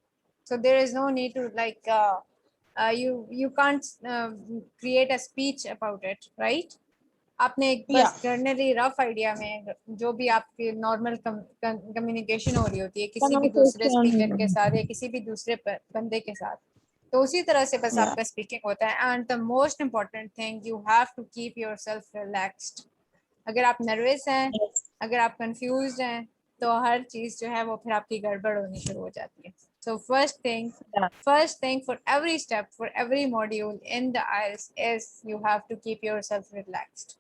So there is no need to like you can't create a speech about it, right? आपने एक Yeah. बस generally rough idea में जो भी आपकी normal communication हो रही होती है किसी भी दूसरे स्पीकर के Conversation. साथ या किसी भी दूसरे बंदे के साथ, तो उसी तरह से बस Yeah. आपका स्पीकिंग होता है. And the most important thing, you have to keep yourself relaxed. अगर आप नर्वस हैं, Yes. अगर आप कंफ्यूज हैं, तो हर चीज जो है वो फिर आपकी गड़बड़ होनी शुरू हो जाती है. सो Yeah. first thing for every step, for every module in the IELTS is you have to keep yourself relaxed.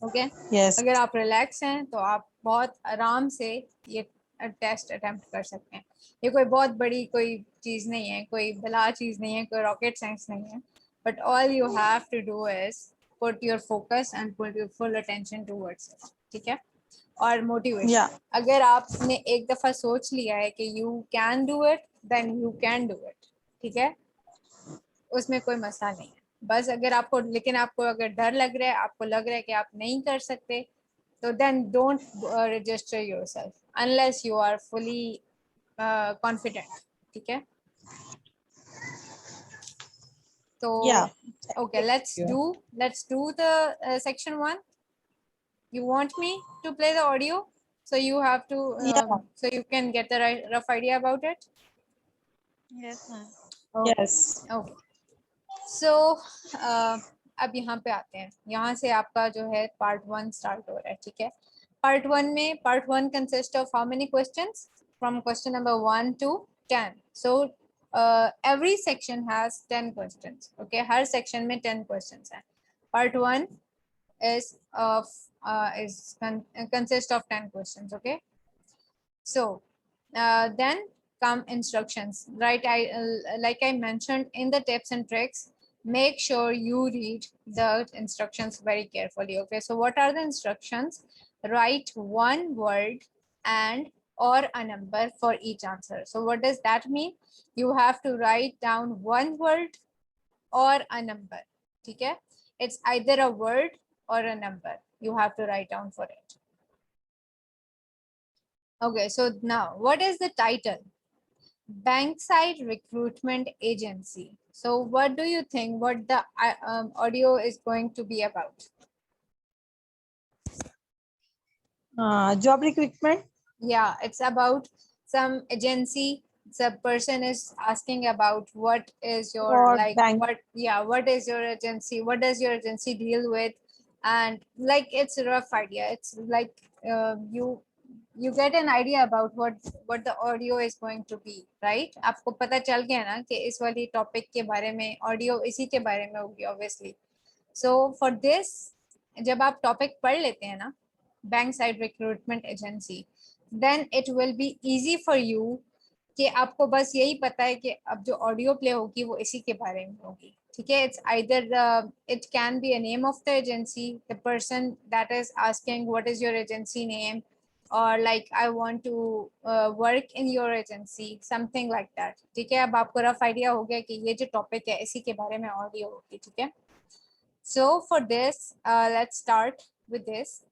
Okay Yes. अगर आप रिलैक्स हैं तो आप बहुत आराम से ये टेस्ट अटेम्प्ट कर सकते हैं. ये कोई बहुत बड़ी कोई चीज़ नहीं है, कोई बला चीज़ नहीं है, कोई रॉकेट साइंस नहीं है. But all you have to do is put your focus and put your full attention towards it. ठीक है. और मोटिवेशन, Yeah. अगर आपने एक दफ़ा सोच लिया है कि you can do it, then you can do it. ठीक है, उसमें कोई मसला नहीं है. बस अगर आपको, लेकिन आपको अगर डर लग रहा है, आपको लग रहा है कि आप नहीं कर सकते, तो then don't register yourself unless you are fully confident. ठीक है. तो Yeah. okay, let's do the section 1. You want me to play the audio, so you have to Yeah. so you can get the rough idea about it. Yes, ma'am. Okay. Yes. Okay. सो अब यहाँ पे आते हैं. यहाँ से आपका जो है पार्ट 1 स्टार्ट हो रहा है. ठीक है. पार्ट 1 में, part 1 consist of how many questions, from question number 1 to 10. So every section has 10 questions. Okay, her section में 10 क्वेश्चंस हैं. Part 1 is of consist of 10 questions. Okay, so then come instructions, right? Like I mentioned in the tips and tricks, make sure you read the instructions very carefully. Okay, so what are the instructions? Write one word and or a number for each answer. So what does that mean? You have to write down one word or a number. Okay, it's either a word or a number you have to write down for it. Okay, so now what is the title? Bankside Recruitment Agency. So what do you think what the audio is going to be about? Job recruitment. Yeah, it's about some agency. The person is asking about what is your Or like bank. what is your agency, what does your agency deal with, and like it's a rough idea. It's like you get an idea about what the audio is going to be, right? आपको पता चल गया ना कि इस वाली topic के बारे में ऑडियो इसी के बारे में होगी obviously. So for this, जब आप टॉपिक पढ़ लेते हैं ना, Bankside Recruitment Agency, then it will be easy for you कि आपको बस यही पता है कि अब जो ऑडियो प्ले होगी वो इसी के बारे में होगी. ठीक है. It's either it can be a name of the agency, the person that is asking what is your agency name, or like I want to work in your agency, something like that. ठीक है. अब आपको rough idea हो गया कि ये जो topic है इसी के बारे में ऑडियो होगी. ठीक है. So for this, let's start with this.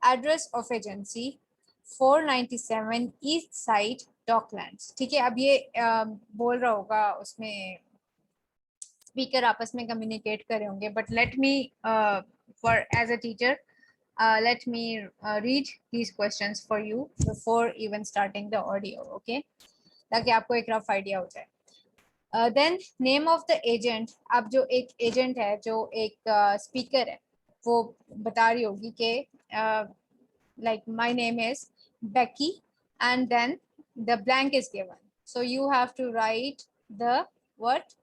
Address of agency 497 East Side Docklands. ठीक है. अब ये बोल रहा होगा, उसमें स्पीकर आपस में कम्युनिकेट कर रहे होंगे, but let me for as a teacher let me read these questions for you before even starting the audio. Okay, ताकि आपको एक रफ आइडिया हो जाए. Then name of the agent. अब जो एक एजेंट है, जो एक स्पीकर है, वो बता रही होगी कि like my name is Becky, and then the blank is given. So you have to write the what?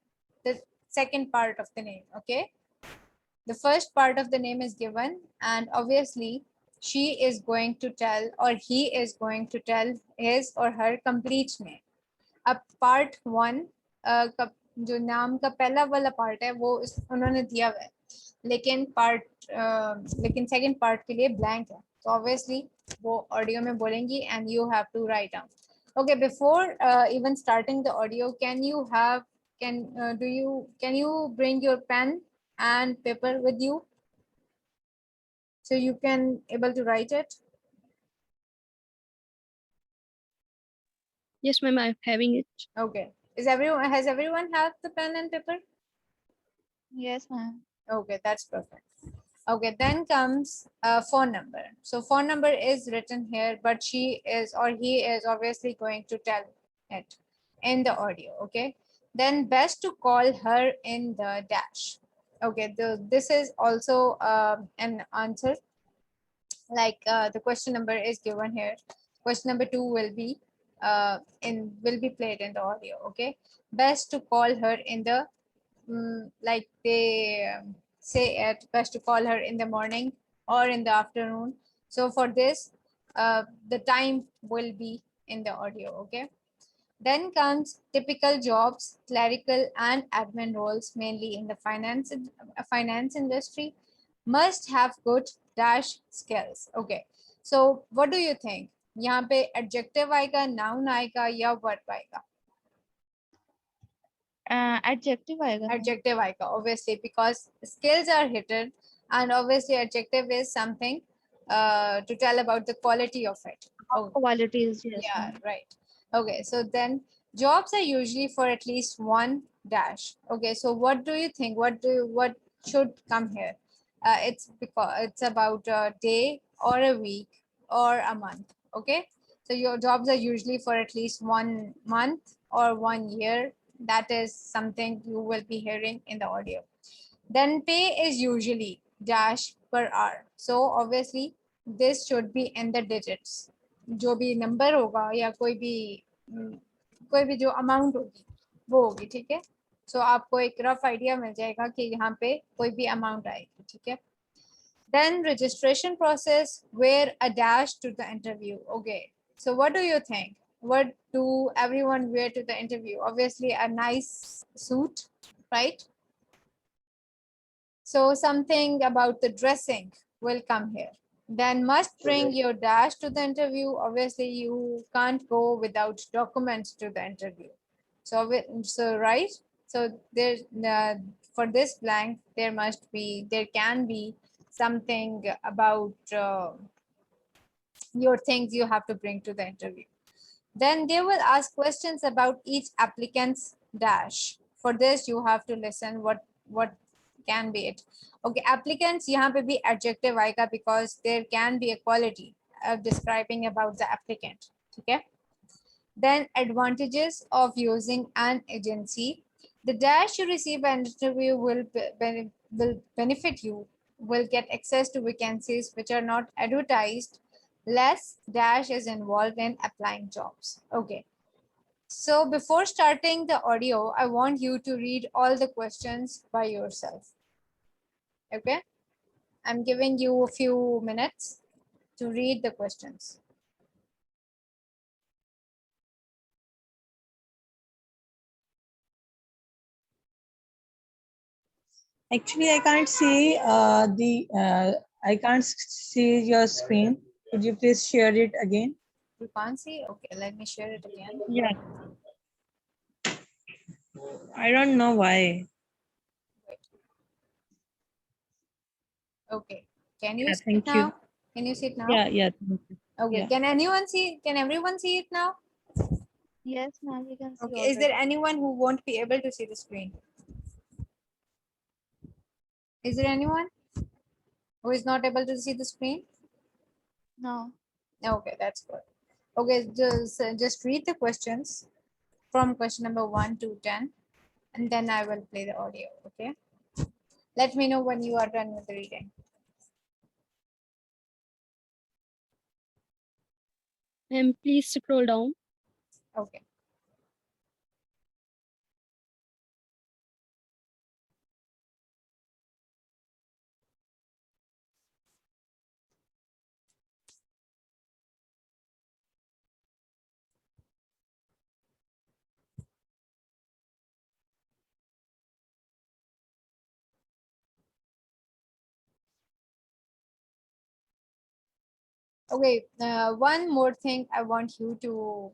The second part of the name. Okay, the first part of the name is given, and obviously she is going to tell or he is going to tell his or her complete name. अब part 1 जो नाम का पहला वाला part है वो उन्होंने दिया हुआ है, लेकिन सेकंड पार्ट के लिए ब्लैंक है. तो ऑब्वियसली वो ऑडियो में बोलेंगी and you have to write down. Okay, before even starting the audio, can you have, can you bring your pen and paper with you so you can able to write it? Yes, ma'am, I'm having it. Okay. Has everyone have the pen and paper? Yes, ma'am. Okay, that's perfect. Okay, then comes phone number. So phone number is written here, but she is or he is obviously going to tell it in the audio. Okay, then best to call her in the dash. Okay, this is also an answer, like the question number is given here. Question number 2 will be will be played in the audio. Okay, best to call her in the like they say it, best to call her in the morning or in the afternoon. So for this, the time will be in the audio. Okay, then comes typical jobs, clerical and admin roles, mainly in the finance industry, must have good dash skills. Okay, so what do you think? यहाँ पे adjective आएगा, noun आएगा या verb आएगा? Adjective आएगा ma'am. Adjective आएगा, obviously, because skills are hidden, and obviously adjective is something to tell about the quality of it. Oh, Qualities, yes, yeah, ma'am. right. Okay, so then jobs are usually for at least one dash. Okay, so what do you think? What should come here? It's because it's about a day or a week or a month. Okay, so your jobs are usually for at least 1 month or 1 year. That is something you will be hearing in the audio. Then pay is usually dash per hour. So obviously this should be in the digits. जो भी number होगा या कोई भी जो amount होगी वो होगी, ठीक है. सो आपको एक रफ आइडिया मिल जाएगा कि यहाँ पे कोई भी अमाउंट आएगी, ठीक है. Then registration process, wear a dash to the interview. Okay, so what do you think? What do everyone wear to the interview? Obviously a nice suit, right? So something about the dressing will come here. Then must bring your dash to the interview. Obviously, you can't go without documents to the interview. So right. So there's for this blank, there can be something about your things you have to bring to the interview. Then they will ask questions about each applicant's dash. For this, you have to listen what can be it. Okay, applicants यहाँ पे भी adjective आएगा because there can be a quality of describing about the applicant. Okay. Then advantages of using an agency. The dash you receive an interview will benefit you, will get access to vacancies which are not advertised. Less dash is involved in applying jobs. Okay. So before starting the audio, I want you to read all the questions by yourself. Okay. I'm giving you a few minutes to read the questions. Actually, I can't see I can't see your screen. Could you please share it again? You can't see? Okay, let me share it again. Yeah. I don't know why. Okay. Can you Yeah, see it thank you. now? Can you see it now? Yeah. Thank you. Okay. Yeah. Can anyone see? Can everyone see it now? Yes, ma'am. We can see Okay. Is there already. anyone who won't be able to see the screen? Is there anyone who is not able to see the screen? No. Okay, that's good. Okay, just read the questions from question number 1 to 10, and then I will play the audio. Okay. Let me know when you are done with the reading. Ma'am, please scroll down. Okay. Okay, one more thing I want you to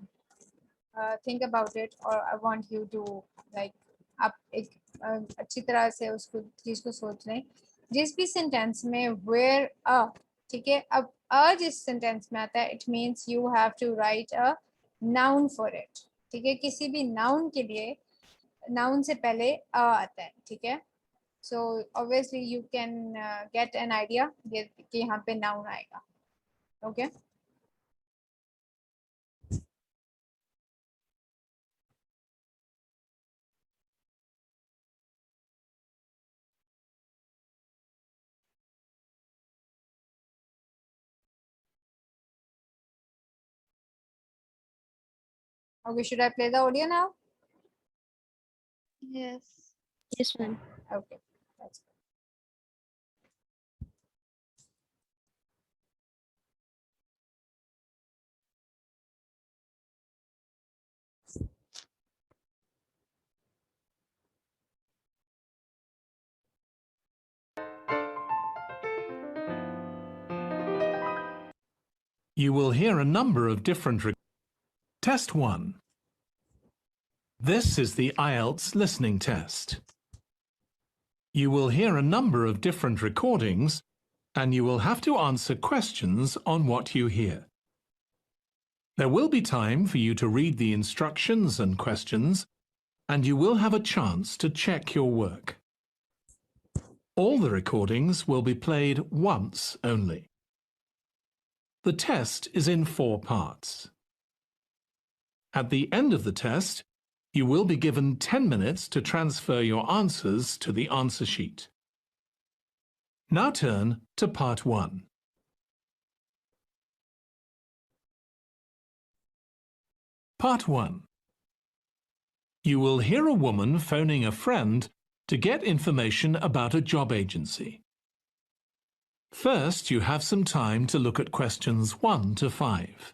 think about it, or I want you to like आप एक अच्छी तरह से उसको चीज को सोच लें. जिस भी सेंटेंस में where a, ठीक है, अब a जिस सेंटेंस में आता है it means you have to write a noun for it. ठीक है, किसी भी noun के लिए noun से पहले a आता है. ठीक है, so obviously you can get an idea कि यहाँ पे noun आएगा. Okay. Okay, should I play the audio now? Yes. Yes, ma'am. Okay, that's good. You will hear a number of different. Test 1. This is the Ielts listening test. You will hear a number of different recordings, and you will have to answer questions on what you hear. There will be time for you to read the instructions and questions, and you will have a chance to check your work. All the recordings will be played once only. The test is in 4 parts. At the end of the test, you will be given 10 minutes to transfer your answers to the answer sheet. Now turn to part 1. Part 1. You will hear a woman phoning a friend to get information about a job agency. First, you have some time to look at questions 1 to 5.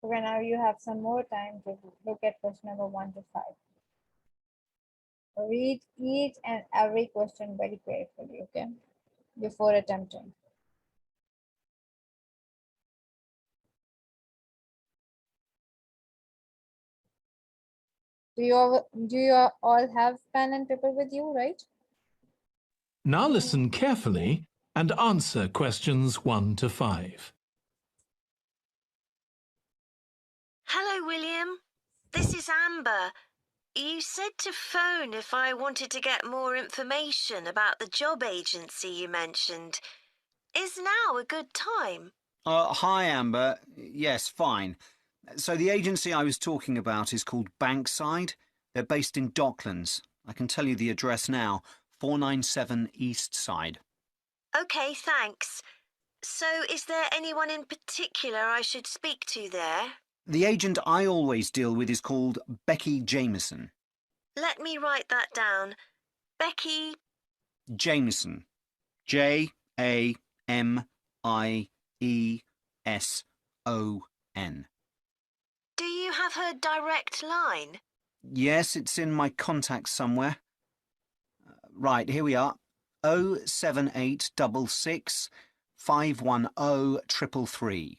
Okay, now you have some more time to look at question number 1 to 5. Read each and every question very carefully, okay, before attempting. Do you all have pen and paper with you, right? Now listen carefully and answer questions 1 to 5. Hello, William. This is Amber. You said to phone if I wanted to get more information about the job agency you mentioned. Is now a good time? Hi, Amber. Yes, fine. So the agency I was talking about is called Bankside. They're based in Docklands. I can tell you the address now, 497 East Side. OK, thanks. So is there anyone in particular I should speak to there? The agent I always deal with is called Becky Jameson. Let me write that down. Becky Jameson. Jameson. Do you have her direct line? Yes, it's in my contacts somewhere. Right, here we are. 07866 510 333.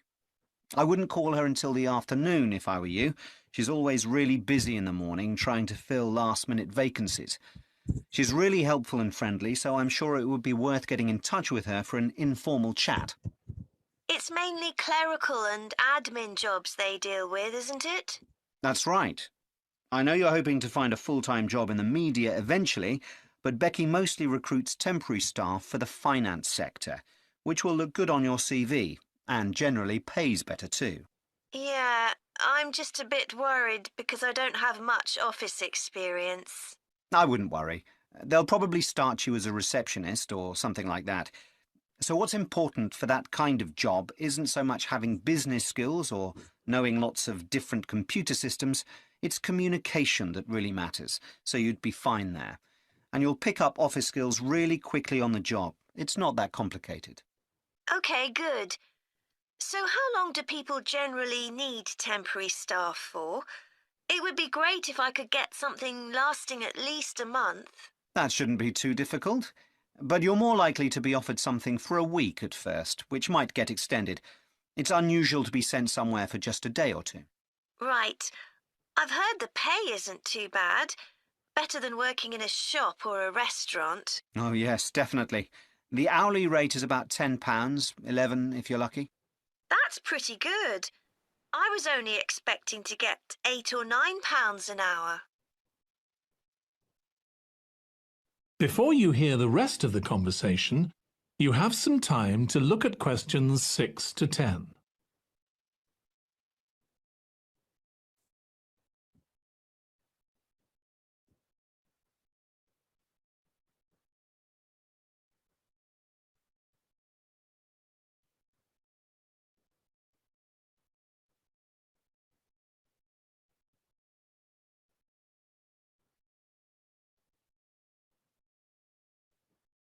I wouldn't call her until the afternoon if I were you. She's always really busy in the morning trying to fill last-minute vacancies. She's really helpful and friendly, so I'm sure it would be worth getting in touch with her for an informal chat. It's mainly clerical and admin jobs they deal with, isn't it? That's right. I know you're hoping to find a full-time job in the media eventually, but Becky mostly recruits temporary staff for the finance sector, which will look good on your CV and generally pays better too. Yeah, I'm just a bit worried because I don't have much office experience. I wouldn't worry. They'll probably start you as a receptionist or something like that. So what's important for that kind of job isn't so much having business skills or knowing lots of different computer systems. It's communication that really matters, so you'd be fine there. And you'll pick up office skills really quickly on the job. It's not that complicated. OK, good. So how long do people generally need temporary staff for? It would be great if I could get something lasting at least a month. That shouldn't be too difficult. But you're more likely to be offered something for a week at first, which might get extended. It's unusual to be sent somewhere for just a day or two. Right. I've heard the pay isn't too bad. Better than working in a shop or a restaurant. Oh, yes, definitely. The hourly rate is about £10, 11 if you're lucky. That's pretty good. I was only expecting to get £8 or £9 an hour. Before you hear the rest of the conversation, you have some time to look at questions 6 to 10.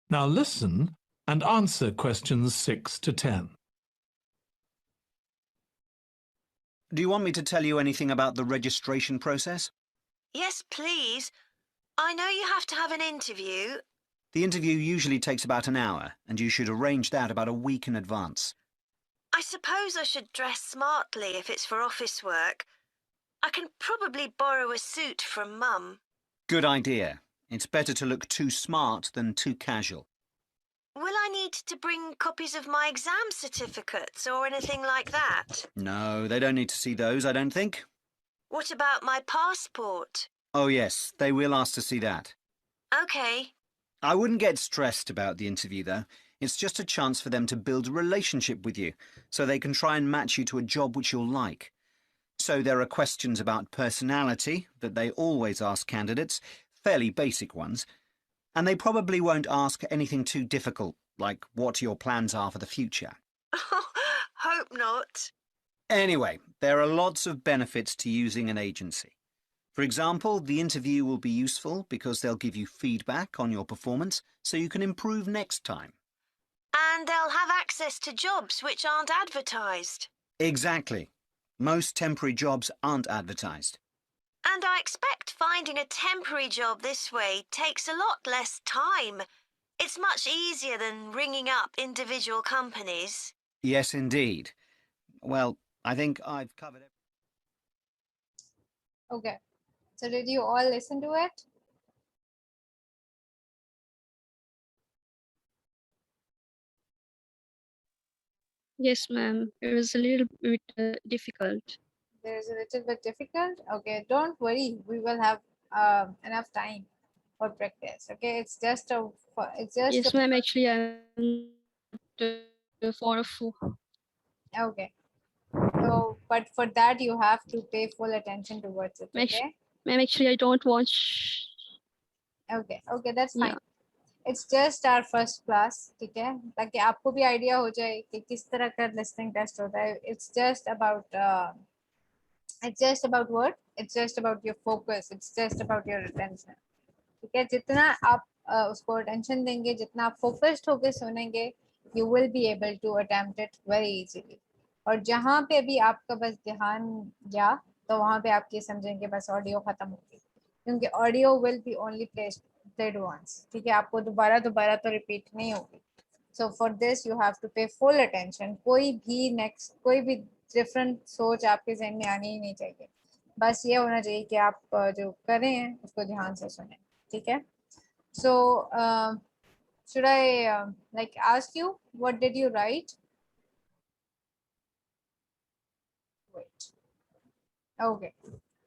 Now listen and answer questions 6 to 10. Do you want me to tell you anything about the registration process? Yes, please. I know you have to have an interview. The interview usually takes about an hour, and you should arrange that about a week in advance. I suppose I should dress smartly if it's for office work. I can probably borrow a suit from Mum. Good idea. It's better to look too smart than too casual. Will I need to bring copies of my exam certificates or anything like that? No, they don't need to see those, I don't think. What about my passport? Oh, yes, they will ask to see that. OK. I wouldn't get stressed about the interview, though. It's just a chance for them to build a relationship with you, so they can try and match you to a job which you'll like. So there are questions about personality that they always ask candidates, fairly basic ones, and they probably won't ask anything too difficult, like what your plans are for the future. Hope not. Anyway, there are lots of benefits to using an agency. For example, the interview will be useful because they'll give you feedback on your performance so you can improve next time. And they'll have access to jobs which aren't advertised. Exactly. Most temporary jobs aren't advertised. And I expect finding a temporary job this way takes a lot less time. It's much easier than ringing up individual companies. Yes, indeed. Well, I think I've covered it. Okay. So did you all listen to it? Yes, ma'am. It was a little bit difficult. There's a little bit difficult. Okay, don't worry. We will have enough time for practice. Okay, it's just a. Yes, ma'am. Actually, I'm for a full. Okay. So, but for that you have to pay full attention towards it. Okay. Ma'am, actually, I don't watch. Okay. Okay, that's fine. Yeah. It's just our first class, ठीक है, ताकि आपको भी idea हो जाए कि किस तरह का listening test होता है. It's just about what? It's just about your focus. It's just about your attention. ठीक है, जितना आप उसको attention देंगे, जितना आप focused होके सुनेंगे, you will be able to attempt it very easily. और जहाँ पे भी आपका बस ध्यान गया, तो वहाँ पे आप ये समझेंगे बस ऑडियो खत्म हो गई, क्योंकि audio will be only played once. ठीक है, आपको दोबारा तो रिपीट नहीं होगी. So for this you have to pay full attention. कोई भी डिफरेंट सोच आपके जहन में आनी ही नहीं चाहिए. बस ये होना चाहिए कि आप जो कर रहे हैं उसको ध्यान से सुने. ठीक है. सो should I like ask you, what did you write? Wait. Okay.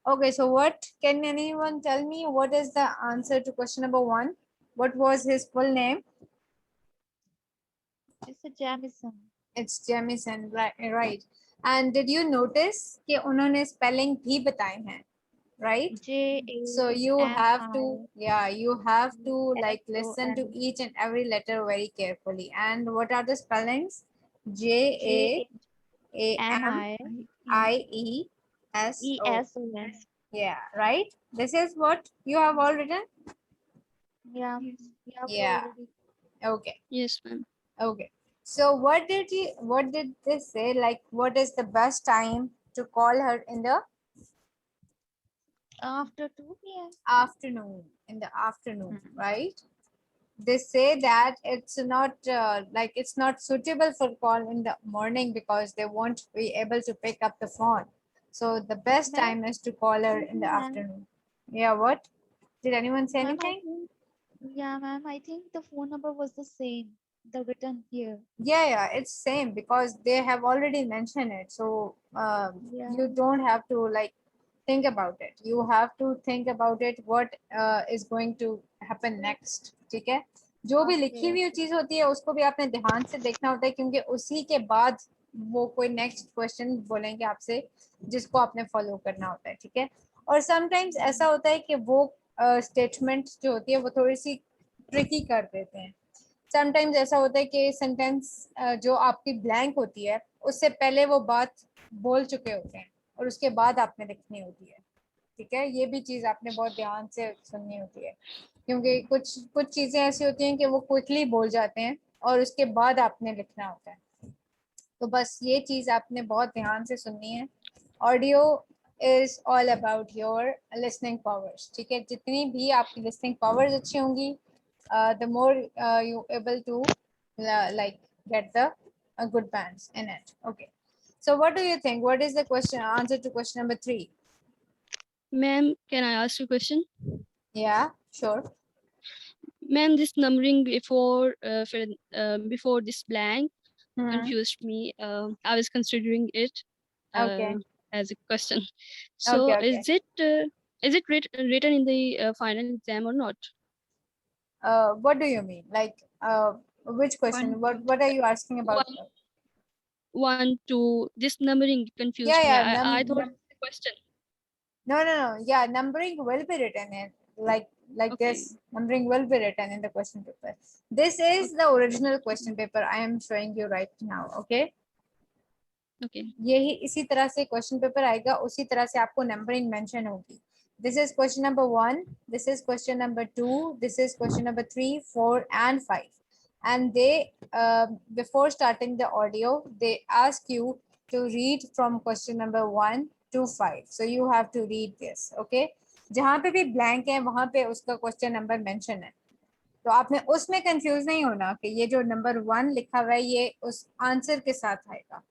Okay, so what, can anyone tell me what is the answer to question number 1? What was his full name? It's a Jamison. It's Jamison, right. And did you notice कि उन्होंने spelling भी बताए हैं, right? So you have to, you have to like listen to each and every letter very carefully. And what are the spellings? J-A-M-I-E-S-O. Yeah, right. This is what you have all written. Yeah. Yeah. Okay. Yes, ma'am. Okay. So what did they say? Like, what is the best time to call her in the After 2 p.m. afternoon? In the afternoon, right? They say that it's not it's not suitable for call in the morning because they won't be able to pick up the phone. So the best Ma'am, time is to call her in the ma'am, afternoon. Yeah, what? Did anyone say ma'am, I anything? think, yeah, ma'am, I think the phone number was the same, the written here. Yeah, it's same because they have already mentioned it. So Yeah, you don't have to like think about it. You have to think about it what is going to happen next. ठीक है? जो भी लिखी okay, हुई okay. चीज होती है उसको भी आपने ध्यान से देखना होता है क्योंकि उसी के बाद वो कोई नेक्स्ट क्वेश्चन बोलेंगे आपसे जिसको आपने फॉलो करना होता है. ठीक है? और समटाइम्स ऐसा होता है कि वो स्टेटमेंट जो होती है वो थोड़ी सी ट्रिकी कर देते हैं. समटाइम्स ऐसा होता है कि सेंटेंस जो आपकी ब्लैंक होती है उससे पहले वो बात बोल चुके होते हैं और उसके बाद आपने लिखनी होती है. ठीक है? ये भी चीज आपने बहुत ध्यान से सुननी होती है क्योंकि कुछ कुछ चीजें ऐसी होती हैं कि वो क्विकली बोल जाते हैं और उसके बाद आपने लिखना होता है. तो बस ये चीज आपने बहुत ध्यान से सुननी है. Audio is all about your listening powers. ठीक है? जितनी भी आपकी लिसनिंग पावर्स अच्छी होंगी the more you able to like get the good bands in it. Okay, so what do you think? What is the question answer to question number 3? Ma'am, can I ask you a question? Yeah, sure. Ma'am, this numbering before this blank Hmm. confused me. I was considering it Okay, as a question. So okay. is it written in the final exam or not? What do you mean, like which question? What are you asking about? One, one, two. This numbering confused me. Yeah, I thought it's a question. no, yeah, numbering will be written in like Okay. this. Numbering will be written in the question paper. This is the original question paper I am showing you right now. Okay, Okay. यही इसी तरह से question paper आएगा, उसी तरह से आपको numbering mention होगी. This is question number 1, this is question number 2, this is question number 3, 4 and 5. And they before starting the audio they ask you to read from question number 1 to 5. So you have to read this. Okay, जहाँ पे भी blank है वहां पे उसका question number mention है. तो आपने उसमें कंफ्यूज नहीं होना कि ये जो नंबर 1 लिखा हुआ है ये उस आंसर के साथ आएगा.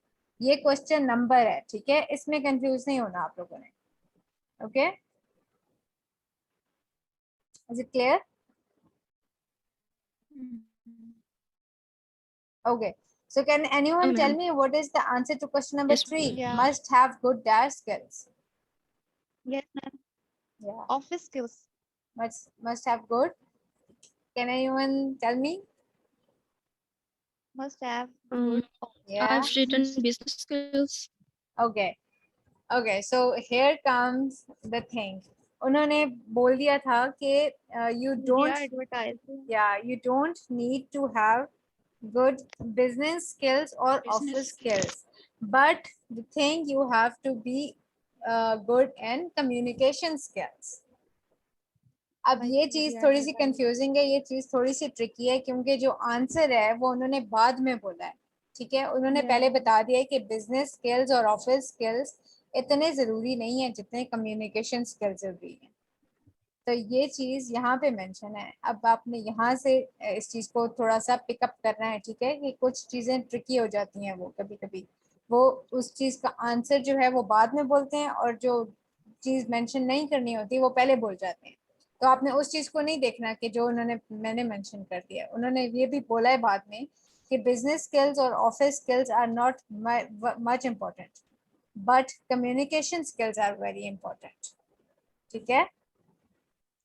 ये क्वेश्चन नंबर है. ठीक है? इसमें कंफ्यूज नहीं होना आप लोगों ने. Okay, is it clear? Okay, so can anyone tell ma'am. me what is the answer to question number Yes, 3? Yeah. Must have good dash skills. Yes, ma'am. Yeah, Office skills. must have good. Can anyone tell me? Must have Um, good. Yeah, I've written business skills. okay. Okay, so here comes the thing. उन्होंने बोल दिया था कि you Media don't, advertising. yeah, you don't need to have good business skills or office skills, but the thing you have to be good in communication skills. अब ये Like चीज media थोड़ी सी advertising. Confusing है, ये चीज थोड़ी सी tricky है क्योंकि जो आंसर है वो उन्होंने बाद में बोला है. ठीक है? उन्होंने Yeah. पहले बता दिया है कि बिजनेस स्किल्स और ऑफिस स्किल्स इतने जरूरी नहीं है जितने कम्युनिकेशन स्किल्स जरूरी है. तो ये चीज यहाँ पे मेंशन है. अब आपने यहाँ से इस चीज को थोड़ा सा पिकअप करना है. ठीक है? कि कुछ चीजें ट्रिकी हो जाती हैं, वो कभी कभी वो उस चीज का आंसर जो है वो बाद में बोलते हैं और जो चीज मेंशन नहीं करनी होती वो पहले बोल जाते हैं. तो आपने उस चीज को नहीं देखना कि जो मैंने मेंशन कर दिया. उन्होंने ये भी बोला है बाद में कि बिजनेस स्किल्स और office skills are not much important but communication skills are very important. ठीक है?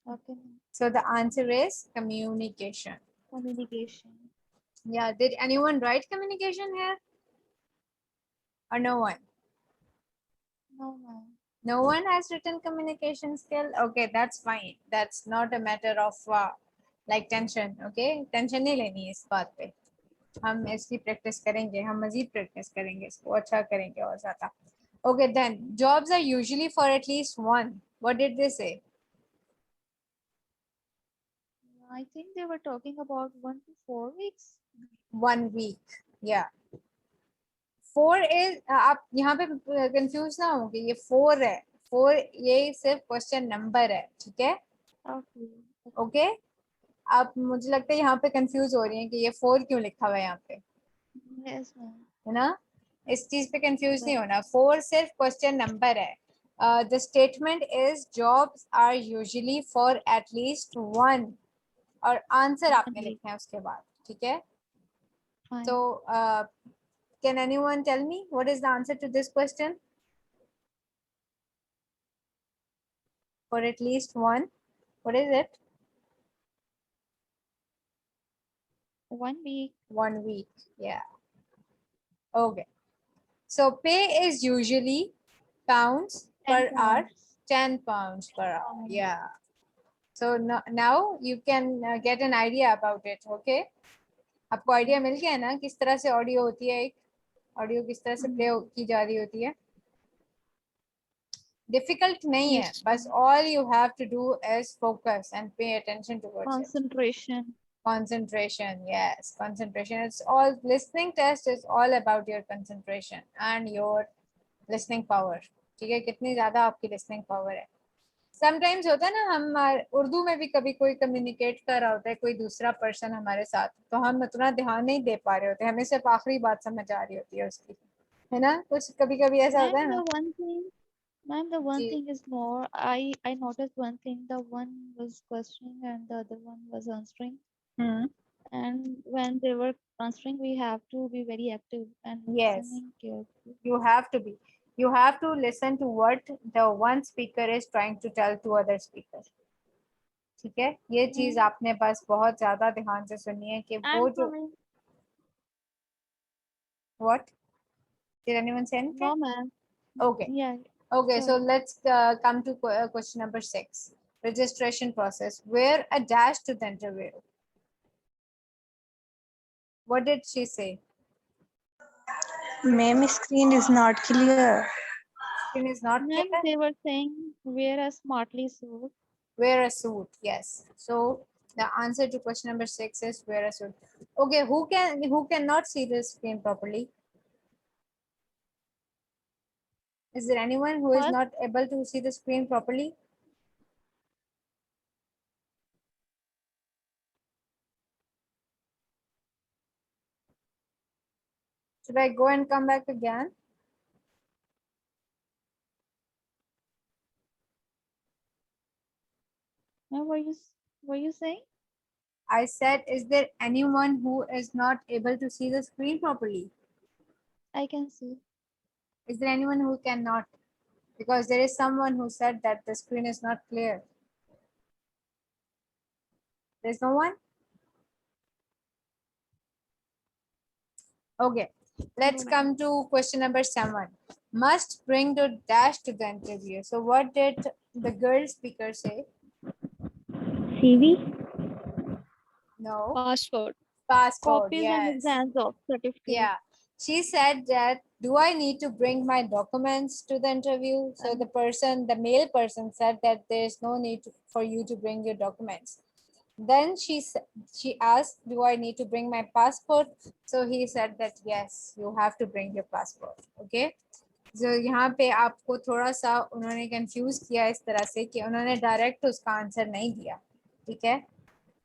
Okay. ma'am. So the answer is communication. Communication. Yeah, did anyone write communication here? Or no one? No, ma'am. No one has written communication skill? Okay, that's fine. That's not a matter of like tension. Okay, tension नहीं लेनी है इस बात पे. हम इसकी practice करेंगे, हम मजीद प्रैक्टिस करेंगे, इसको अच्छा करेंगे और ज़्यादा. Okay, then jobs are usually for at least one. What did they say? I think they were talking about 1 to 4 weeks. 1 week. Yeah. 4 is आप यहाँ पे कंफ्यूज ना होंगे, ये 4 है. 4 ये सिर्फ क्वेश्चन नंबर है. ठीक है? Okay. ओके, आप मुझे लगता है यहाँ पे कंफ्यूज हो रही हैं कि ये 4 क्यों लिखा हुआ है यहाँ पे, Yes, ma'am. है ना? इस चीज पे कंफ्यूज नहीं होना. 4 सिर्फ क्वेश्चन नंबर है. The statement is jobs are usually for at least one और आंसर आपने week. लिखना है उसके बाद. ठीक है. Fine. So can anyone tell me what is the answer to this question? For at least one, what is it? 1 week. 1 week. Yeah. Okay. So pay is usually pounds 10 per hour. pounds. 10 pounds per hour. pounds. Yeah. So now you can get an idea about it. Okay. आपको idea मिल गया है ना किस तरह से audio होती है. एक ऑडियो किस तरह से प्ले की जा रही होती है. डिफिकल्ट नहीं है. Yes, बस all you have to do is focus and pay attention towards it. Concentration. Concentration, yes, concentration. It's all listening test is all about your concentration and your listening power. ठीक है. कितनी ज्यादा आपकी listening power है. Sometimes होता है ना, हम उर्दू में भी कभी कोई कम्युनिकेट कर रहा होता है कोई दूसरा पर्सन हमारे साथ, तो हम उतना ध्यान नहीं दे पा रहे होते, हमें सिर्फ आखिरी बात समझ आ रही होती है उसकी, है ना. कुछ कभी कभी ऐसा होता है Ma'am, ना. the one thing, ma'am, the one ji. thing is more. I noticed one thing. The one was questioning and the other one was answering. And when they were answering, we have to be very active and Yes. listening carefully. You have to be. You have to listen to what the one speaker is trying to tell to other speaker. ठीक है. ये चीज आपने बस बहुत ज्यादा ध्यान से सुननी है कि वो And जो. for me, What? Did anyone say anything? no, ma'am. Okay. Yeah. Okay, so Sorry. let's come to question number 6. Registration process. Wear a dash to the interview. What did she say? Ma'am, screen is not clear. Screen is not Ma'am, clear. they were saying wear a smartly suit. Wear a suit. Yes. So the answer to question number 6 is wear a suit. Okay, who cannot see the screen properly? Is there anyone who is What? not able to see the screen properly? Should I go and come back again? Ma'am, were you saying? I said, is there anyone who is not able to see the screen properly? I can see. Is there anyone who cannot? Because there is someone who said that the screen is not clear. There's no one? Okay, let's No, come to question number 7. Must bring the dash to the interview. So what did the girl speaker say? CV. No. passport. Passport, Copies and yes. exams of certificate. Yeah. She said that, do I need to bring my documents to the interview? So the male person said that there's no need for you to bring your documents. Then she asked, do I need to bring my passport? So he said that, yes, you have to bring your passport. Okay. So यहाँ पे आपको थोड़ा सा उन्होंने confuse किया इस तरह से कि उन्होंने डायरेक्ट उसका आंसर नहीं दिया. ठीक है.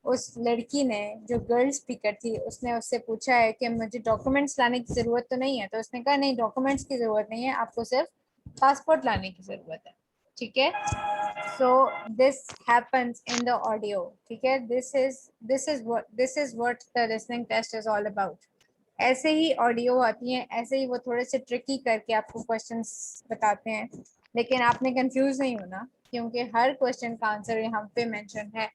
उस लड़की ने जो गर्ल स्पीकर थी उसने उससे पूछा है कि मुझे डॉक्यूमेंट्स लाने की ज़रूरत तो नहीं है, तो उसने कहा नहीं, डॉक्यूमेंट्स की ज़रूरत नहीं है, आपको सिर्फ पासपोर्ट लाने की ज़रूरत है. ठीक है. So this happens in the audio. ठीक है. This is what the listening test is all about. ऐसे ही ऑडियो आती हैं, ऐसे ही वो थोड़े से ट्रिकी करके आपको क्वेश्चंस बताते हैं, लेकिन आपने कंफ्यूज नहीं होना क्योंकि हर क्वेश्चन का आंसर यहाँ पे मेंशन है.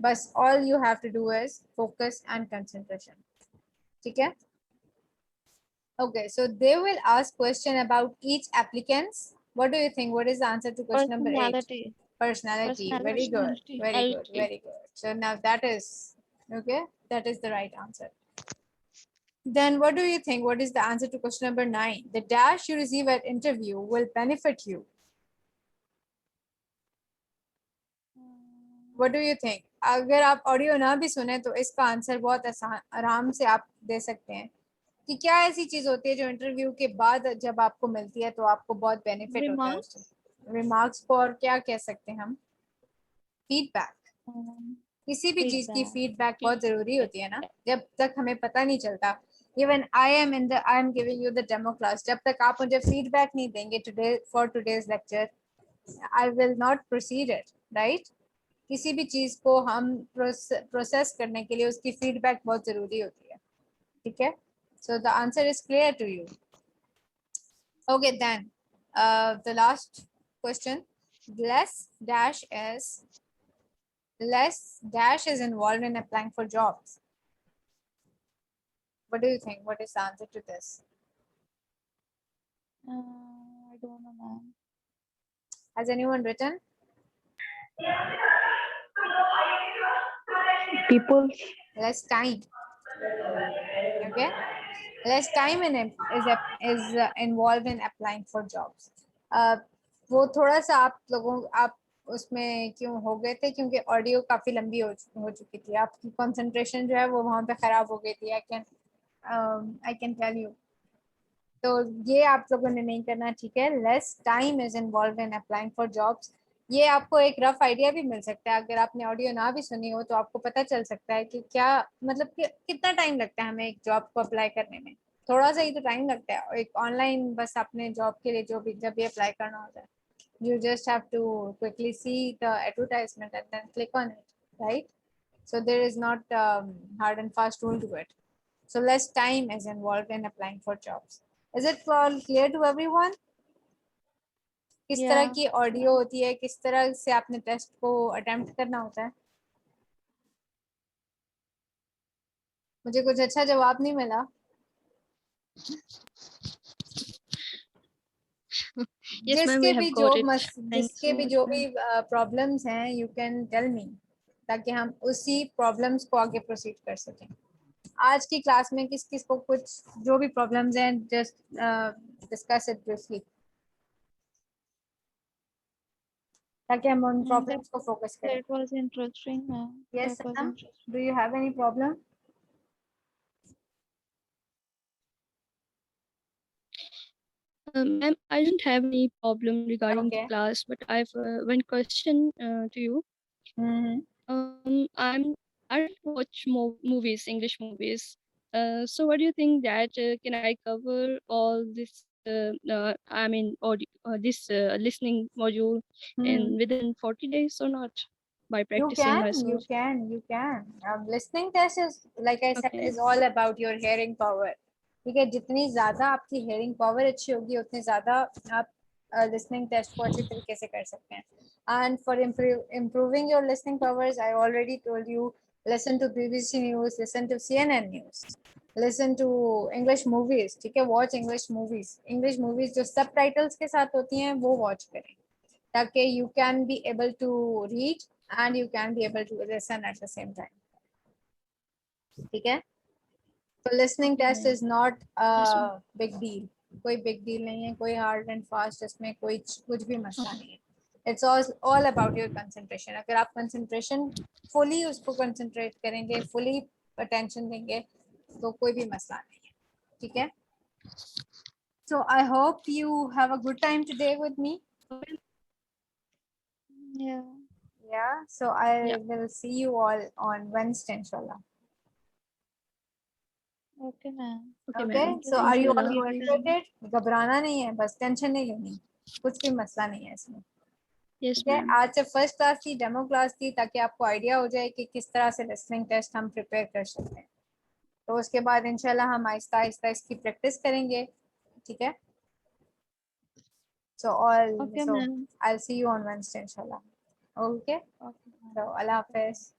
बस all you have to do is focus and concentration. ठीक है. Okay, so they will ask question about each applicants. What do you think? What is the answer to question number 8? Personality. Personality. Very good. Personality. Very good. Personality. Very good. So now that is okay. That is the right answer. Then what do you think? What is the answer to question number 9? The dash you receive at interview will benefit you. What do you think? अगर आप audio ना भी सुने तो इसका answer बहुत आराम से आप दे सकते हैं कि क्या ऐसी चीज होती है जो इंटरव्यू के बाद जब आपको मिलती है तो आपको बहुत बेनिफिट होता है उससे. रिमार्क्स को और क्या कह सकते हैं हम? फीडबैक. किसी भी चीज की फीडबैक बहुत जरूरी होती है ना. जब तक हमें पता नहीं चलता Even I am giving you the demo class. जब तक आप मुझे feedback नहीं देंगे for today's lecture, I will not proceed it, right? किसी भी चीज को हम प्रोसेस करने के लिए उसकी फीडबैक बहुत जरूरी होती है, ठीक है? So the answer is clear to you. Okay, then the last question. Less dash is involved in applying for jobs. What do you think? What is the answer to this? I don't know, ma'am. Has anyone written? People. Less time. Okay, less time is involved in applying for jobs. वो थोड़ा सा आप उसमें क्यों हो गए थे, क्योंकि ऑडियो काफी लंबी हो चुकी थी, आपकी कंसंट्रेशन जो है वो वहां पे खराब हो गई थी. I can tell you. तो ये आप लोगों ने नहीं करना, ठीक है? Less time is involve in applying for jobs. ये आपको एक रफ आइडिया भी मिल सकता है. अगर आपने ऑडियो ना भी सुनी हो तो आपको पता चल सकता है कि क्या मतलब कि कितना टाइम लगता है हमें एक जॉब को अप्लाई करने में. थोड़ा सा ही तो टाइम लगता है. एक ऑनलाइन बस अपने जॉब के लिए जब भी अप्लाई करना होता है, you just have to quickly see the advertisement and then click on it, right? So there is not hard and fast rule to it. So less time is involved in applying for jobs. Is it all clear to everyone? किस तरह Yeah. की audio होती है, किस तरह से आपने test को अटेम्प्ट करना होता है? मुझे कुछ अच्छा जवाब नहीं मिला. Yes, ma'am, we have got it. Thanks, जिसके भी much, जो ma'am. भी प्रॉब्लम्स हैं, यू कैन टेल मी, ताकि हम उसी प्रॉब्लम्स को आगे प्रोसीड कर सकें. आज की क्लास में किस किस को कुछ जो भी प्रॉब्लम्स हैं, जस्ट डिस्कस इट ब्रीफली, ताकि हम उन प्रॉब्लम्स को फोकस करें. That was interesting, ma'am. Yes, That was Sam. interesting. Do you have any problem? Ma'am, I don't have any problem regarding the Okay. class, but I have one question to you. Mm-hmm. I don't watch movies, English movies. So what do you think that can I cover all this? This listening module in within 40 days or not by practicing myself? You can. Listening test is, like I said, Okay. is all about your hearing power. ठीक है? जितनी ज्यादा आपकी hearing power अच्छी होगी, उतनी ज्यादा आप listening test को अच्छी तरीके से कर सकते हैं. And for improving your listening powers, I already told you, listen to BBC News, listen to CNN News, listen to English movies. ठीक है? Watch English movies. English movies जो subtitles के साथ होती हैं वो watch करें, ताकि you can be able to read and you can be able to listen at the same time. ठीक है? तो listening test is not a big deal. कोई big deal नहीं है, कोई hard and fast इसमें कोई कुछ भी मसला नहीं है. It's all about your concentration. अगर आप concentration fully उसको concentrate करेंगे, fully attention देंगे, तो कोई भी मसला नहीं है. ठीक है? So I hope you have a good time today with me. Yeah. Yeah. So I Yeah. will see you all on Wednesday, inshallah. Okay, ma'am. Okay, Okay. ma'am. So are you all Inshallah. motivated? घबराना नहीं है, बस tension नहीं लेनी, कुछ भी मसला नहीं है इसमें. Yes, ठीक है? ma'am. आज से फर्स्ट क्लास थी, डेमो क्लास थी, ताकि आपको आइडिया हो जाए कि किस तरह से लिसनिंग टेस्ट हम प्रिपेयर कर सकते हैं. तो उसके बाद इंशाल्लाह हम आहिस्ता आहिस्ता इसकी प्रैक्टिस करेंगे. ठीक है? So Okay, so ma'am. I'll see you on Wednesday, inshallah. Okay. Okay, ma'am. So Allah Hafiz.